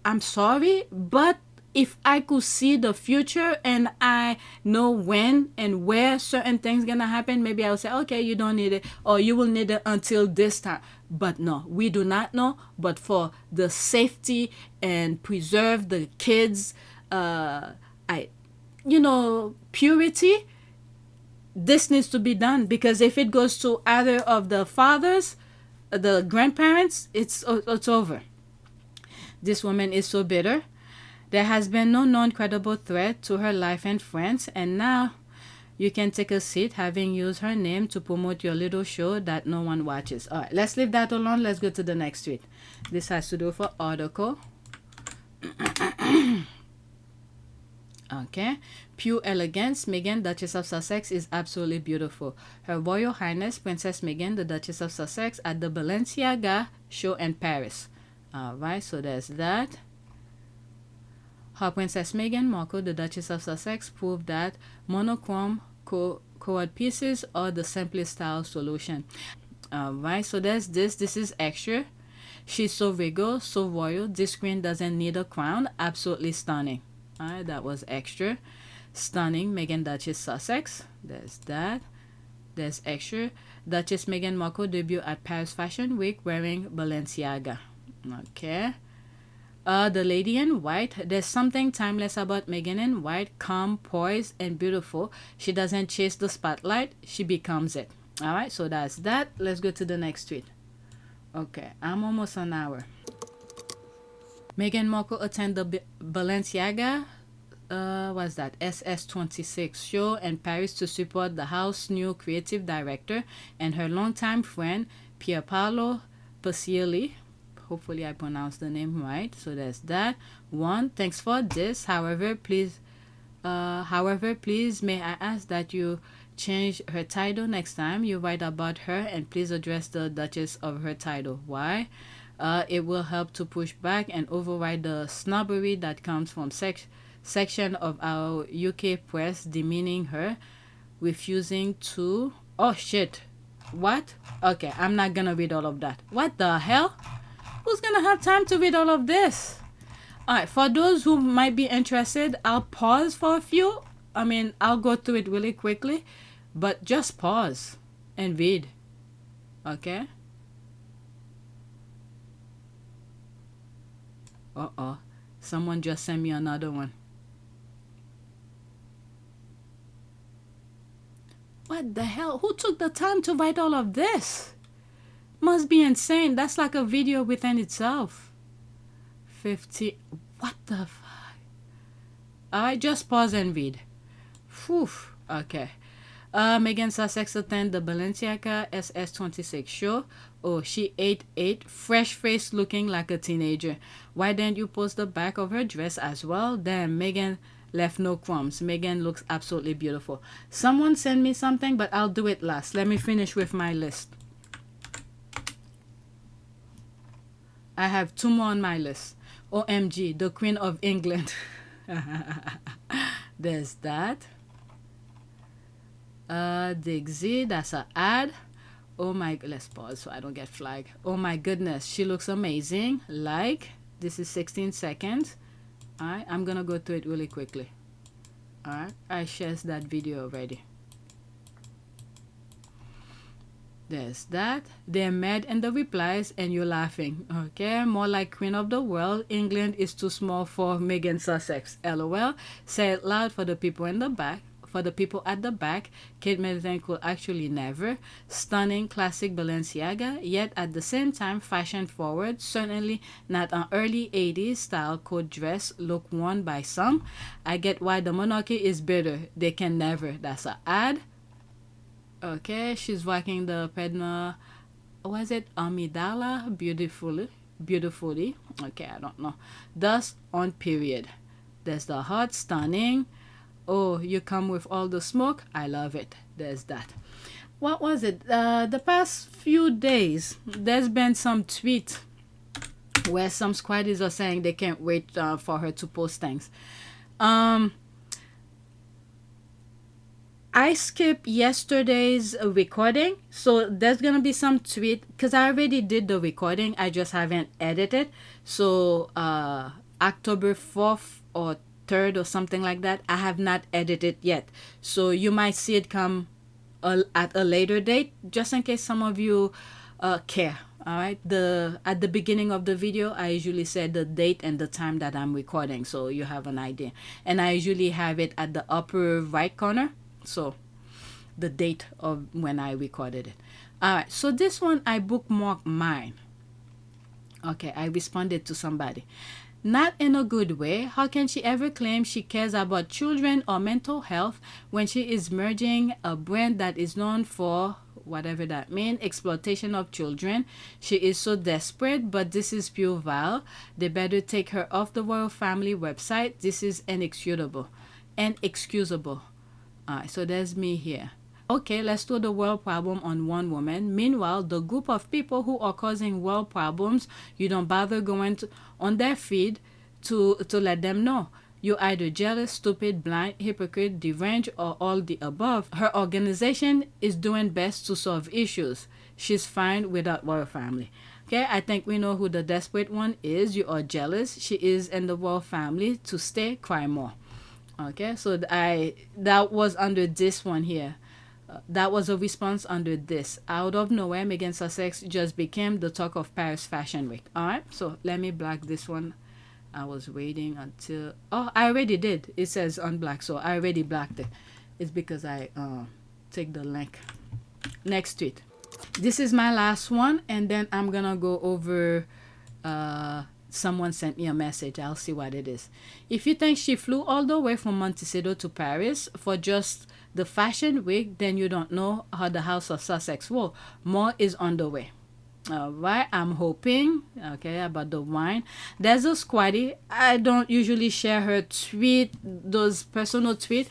I'm sorry, but if I could see the future and I know when and where certain things gonna happen, maybe I would say, okay, you don't need it, or you will need it until this time. But no, we do not know. But for the safety and preserve the kids, purity, this needs to be done, because if it goes to either of the fathers, the grandparents, it's over. This woman is so bitter. There has been no known credible threat to her life in France, and now you can take a seat having used her name to promote your little show that no one watches. All right, let's leave that alone. Let's go to the next tweet. This has to do for article. Okay. Pure elegance. Meghan, Duchess of Sussex, is absolutely beautiful. Her Royal Highness Princess Meghan, the Duchess of Sussex, at the Balenciaga show in Paris. All right, so there's that. Her Princess Meghan Markle, the Duchess of Sussex, proved that monochrome cord pieces are the simplest style solution. Alright, so there's this. This is extra. She's so regal, so royal. This queen doesn't need a crown. Absolutely stunning. Alright, that was extra. Stunning. Meghan Duchess Sussex. There's that. There's extra. Duchess Meghan Markle debut at Paris Fashion Week wearing Balenciaga. Okay. The lady in white. There's something timeless about Meghan in white. Calm, poised, and beautiful. She doesn't chase the spotlight. She becomes it. Alright, so that's that. Let's go to the next tweet. Okay, I'm almost an hour. Meghan Markle attend the Balenciaga what's that, SS26 show in Paris to support the house's new creative director and her longtime friend Pierpaolo Piccioli. Hopefully I pronounced the name right. So there's that. One, thanks for this. However, please may I ask that you change her title next time you write about her, and please address the Duchess of her title. Why? It will help to push back and override the snobbery that comes from section of our UK press demeaning her, refusing to... Oh shit. What? Okay, I'm not gonna read all of that. What the hell? Who's gonna have time to read all of this? Alright, for those who might be interested, I'll pause for a few. I'll go through it really quickly, but just pause and read. Okay? Uh-oh. Someone just sent me another one. What the hell? Who took the time to write all of this? Must be insane. That's like a video within itself. 50. What the fuck? Alright, just pause and read. Whew. Okay. Meghan Sussex attend the Balenciaga SS26 show. Oh, she ate fresh face looking like a teenager. Why didn't you post the back of her dress as well? Damn, Meghan left no crumbs. Meghan looks absolutely beautiful. Someone sent me something, but I'll do it last. Let me finish with my list. I have 2 more on my list. OMG, the Queen of England. There's that. Dixie, that's an ad. Oh my, let's pause so I don't get flagged. Oh my goodness, she looks amazing. Like, this is 16 seconds. Alright, I'm gonna go through it really quickly. Alright, I shared that video already. There's that. They're mad in the replies and you're laughing. Okay, more like Queen of the World. England is too small for Meghan Sussex. LOL. Say it loud for the people in the back. For the people at the back, Kate Middleton could actually never. Stunning classic Balenciaga, yet at the same time fashion forward. Certainly not an early 80s style coat dress look worn by some. I get why the monarchy is bitter. They can never. That's an ad. Okay, she's rocking the Pedna, was it Amidala? Beautifully. Okay, I don't know. Thus on period. There's the hot, stunning. Oh, you come with all the smoke. I love it. There's that. What was it? The past few days, there's been some tweet where some squaddies are saying they can't wait for her to post things. I skipped yesterday's recording, so there's gonna be some tweet because I already did the recording. I just haven't edited. So October 4th or 3rd or something like that, I have not edited yet. So you might see it come at a later date, just in case some of you care. All right. At the beginning of the video, I usually said the date and the time that I'm recording, so you have an idea. And I usually have it at the upper right corner. So the date of when I recorded it. All right, so this one I bookmarked mine. Okay, I responded to somebody. Not in a good way. How can she ever claim she cares about children or mental health when she is merging a brand that is known for whatever that means, exploitation of children? She is so desperate, but this is pure vile. They better take her off the royal family website. This is inexcusable. Alright, so there's me here. Okay, let's throw the world problem on one woman. Meanwhile, the group of people who are causing world problems, you don't bother going on their feed to let them know. You're either jealous, stupid, blind, hypocrite, deranged, or all the above. Her organization is doing best to solve issues. She's fine without royal family. Okay, I think we know who the desperate one is. You are jealous. She is in the royal family to stay, cry more. Okay, so that was under this one here. That was a response under this. Out of nowhere, Meghan Sussex just became the talk of Paris Fashion Week. Alright, so let me black this one. I was waiting until... Oh, I already did. It says unblack, so I already blacked it. It's because I take the link next tweet. This is my last one, and then I'm gonna go over... someone sent me a message. I'll see what it is. If you think she flew all the way from Montecito to Paris for just the fashion week, then you don't know how the House of Sussex will. More is on the way. Alright, I'm hoping, okay, about the wine. There's a squatty. I don't usually share her tweet, those personal tweet.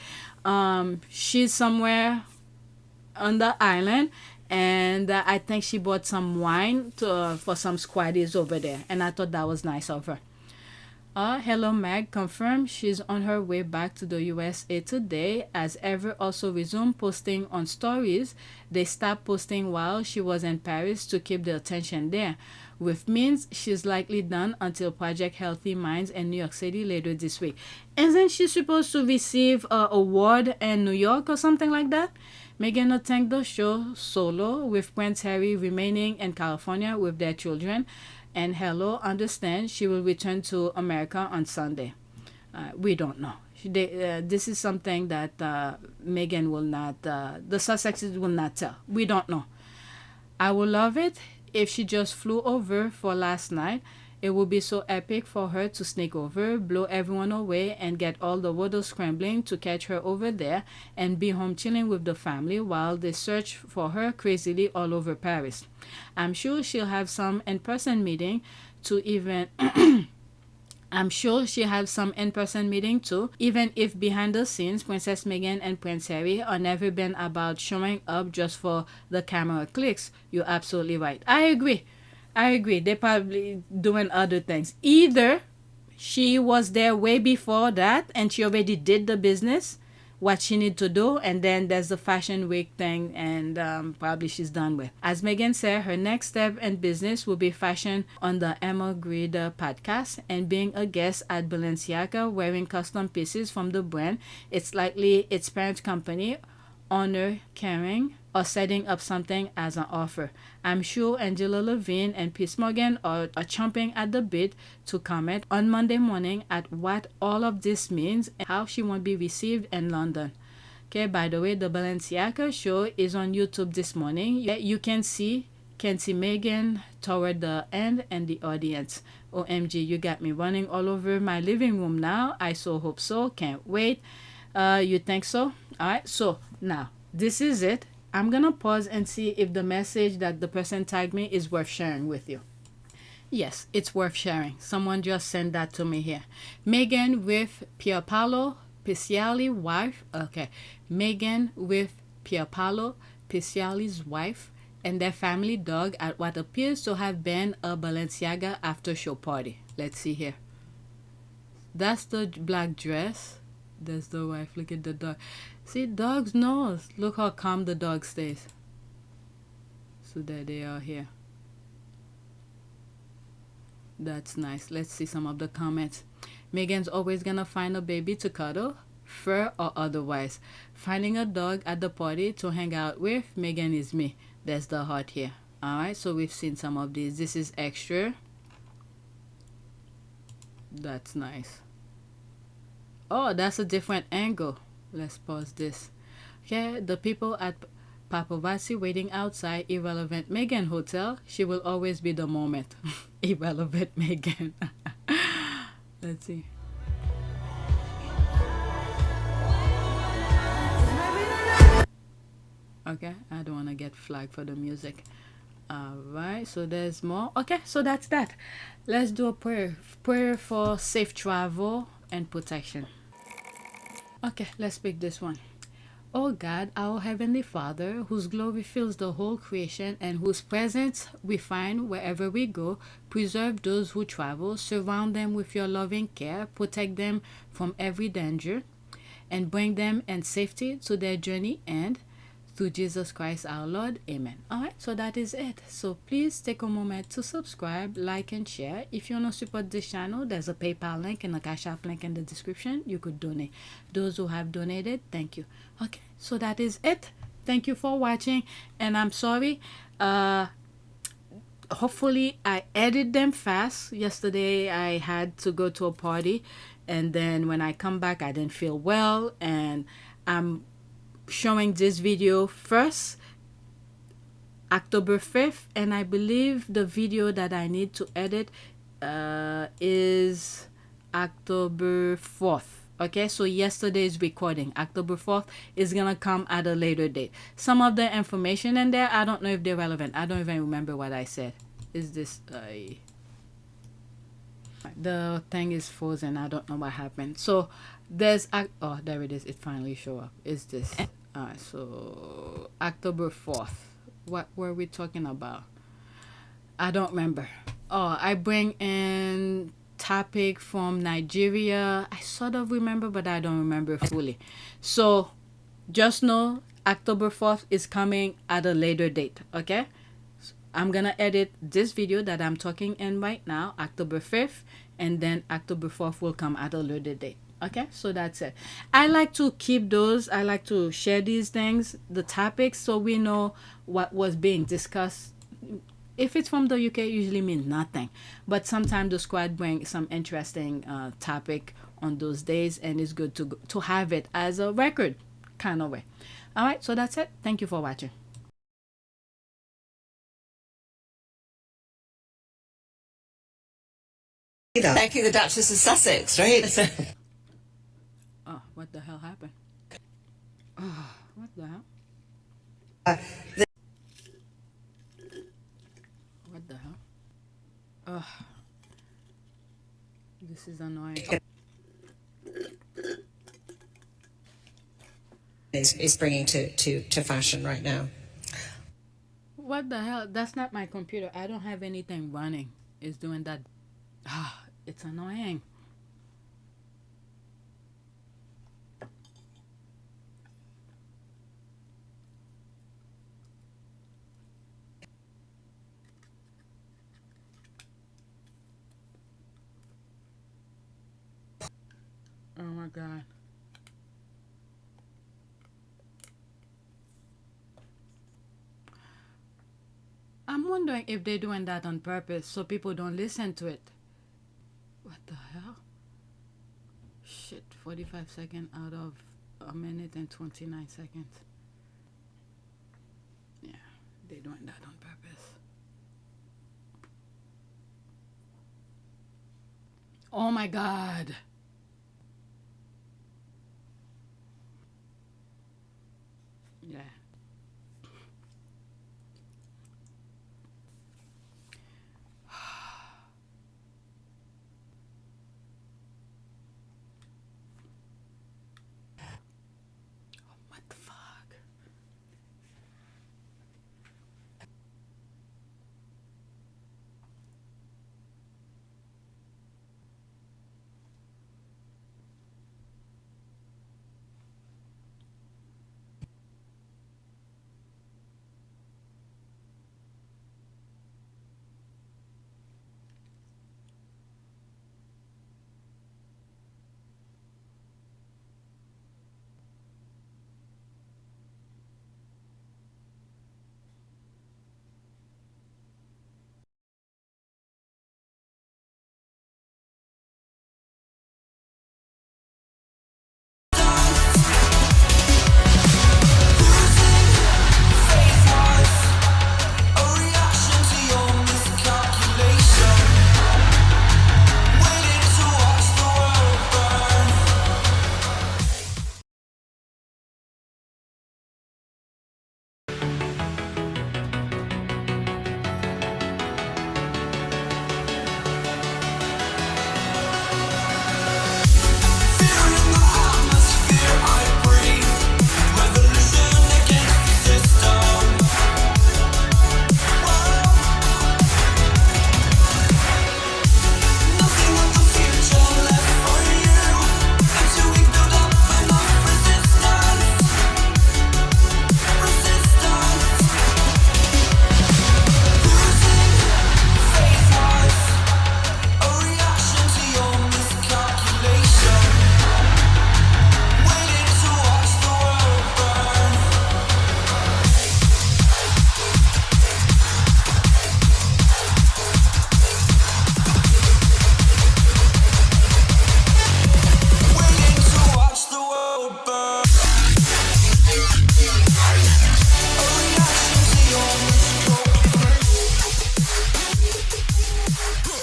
She's somewhere on the island, and I think she bought some wine for some squatties over there, and I thought that was nice of her. Hello Meg, confirmed she's on her way back to the USA today. As ever, also resumed posting on stories. They stopped posting while she was in Paris to keep the attention there, which means she's likely done until Project Healthy Minds in New York City later this week. Isn't she supposed to receive an award in New York or something like that? Meghan attended the show solo, with Prince Harry remaining in California with their children. And hello, understand she will return to America on Sunday. We don't know. This is something that Meghan will not, the Sussexes will not tell. We don't know. I would love it if she just flew over for last night. It would be so epic for her to sneak over, blow everyone away, and get all the water scrambling to catch her over there and be home chilling with the family while they search for her crazily all over Paris. I'm sure she'll have some in-person meeting to even... I'm sure she'll have some in-person meeting too, even if behind the scenes, Princess Meghan and Prince Harry are never been about showing up just for the camera clicks. You're absolutely right. I agree. They're probably doing other things. Either she was there way before that and she already did the business, what she need to do, and then there's the fashion week thing, and probably she's done with. As Meghan said, her next step in business will be fashion on the Emma Grede podcast and being a guest at Balenciaga wearing custom pieces from the brand. It's likely its parent company, Honor Caring, or setting up something as an offer. I'm sure Angela Levine and Piers Morgan are chomping at the bit to comment on Monday morning at what all of this means and how she won't be received in London. Okay, by the way, the Balenciaga show is on YouTube this morning. You can see Meghan toward the end and the audience. OMG, you got me running all over my living room now. I so hope so. Can't wait. You think so? Alright, so now this is it. I'm gonna pause and see if the message that the person tagged me is worth sharing with you. Yes, it's worth sharing. Someone just sent that to me here. Meghan with Pierpaolo, Piccioli's wife. Okay, Meghan with Pierpaolo, Piccioli's wife, and their family dog at what appears to have been a Balenciaga after-show party. Let's see here. That's the black dress. There's the wife. Look at the dog. See, dog's nose. Look how calm the dog stays. So there they are here. That's nice. Let's see some of the comments. Meghan's always gonna find a baby to cuddle, fur or otherwise. Finding a dog at the party to hang out with. Meghan is me. There's the heart here. Alright, so we've seen some of these. This is extra. That's nice. Oh, that's a different angle. Let's pause this. Okay, the people at paparazzi waiting outside irrelevant Meghan hotel. She will always be the moment. Irrelevant Meghan. Let's see. Okay, I don't want to get flagged for the music. Alright, so there's more. Okay, so that's that. Let's do a prayer. Prayer for safe travel and protection. Okay, let's pick this one. Oh God, our Heavenly Father, whose glory fills the whole creation and whose presence we find wherever we go, preserve those who travel, surround them with your loving care, protect them from every danger, and bring them in safety to their journey and through Jesus Christ our Lord. Amen. Alright, so that is it. So please take a moment to subscribe, like, and share. If you want to support this channel, there's a PayPal link and a Cash App link in the description. You could donate. Those who have donated, thank you. Okay, so that is it. Thank you for watching, and I'm sorry. Hopefully I edit them fast. Yesterday I had to go to a party, and then when I come back I didn't feel well, and I'm showing this video first October 5th, and I believe the video that I need to edit is October 4th. Okay, so yesterday's recording, October 4th, is gonna come at a later date. Some of the information in there, I don't know if they're relevant. I don't even remember what I said. Is this the thing is frozen? I don't know what happened. So there's oh, there it is. It finally showed up. Is this so October 4th? What were we talking about? I don't remember. Oh, I bring in topic from Nigeria. I sort of remember, but I don't remember fully. So just know October 4th is coming at a later date. Okay, I'm gonna edit this video that I'm talking in right now, October 5th, and then October 4th will come at a later date. Okay, so that's it. I like to keep those. I like to share these things, the topics, so we know what was being discussed. If it's from the UK, it usually means nothing, but sometimes the squad bring some interesting topic on those days, and it's good to have it as a record kind of way. All right, so that's it. Thank you for watching. Thank you, the Duchess of Sussex, right? Oh, what the hell happened? Oh, what the hell? What the hell? Oh, this is annoying. Is bringing to fashion right now. What the hell? That's not my computer. I don't have anything running. It's doing that. Ah, it's annoying. Oh my God. I'm wondering if they're doing that on purpose so people don't listen to it. What the hell? Shit, 45 seconds out of a minute and 29 seconds. Yeah, they're doing that on purpose. Oh my God.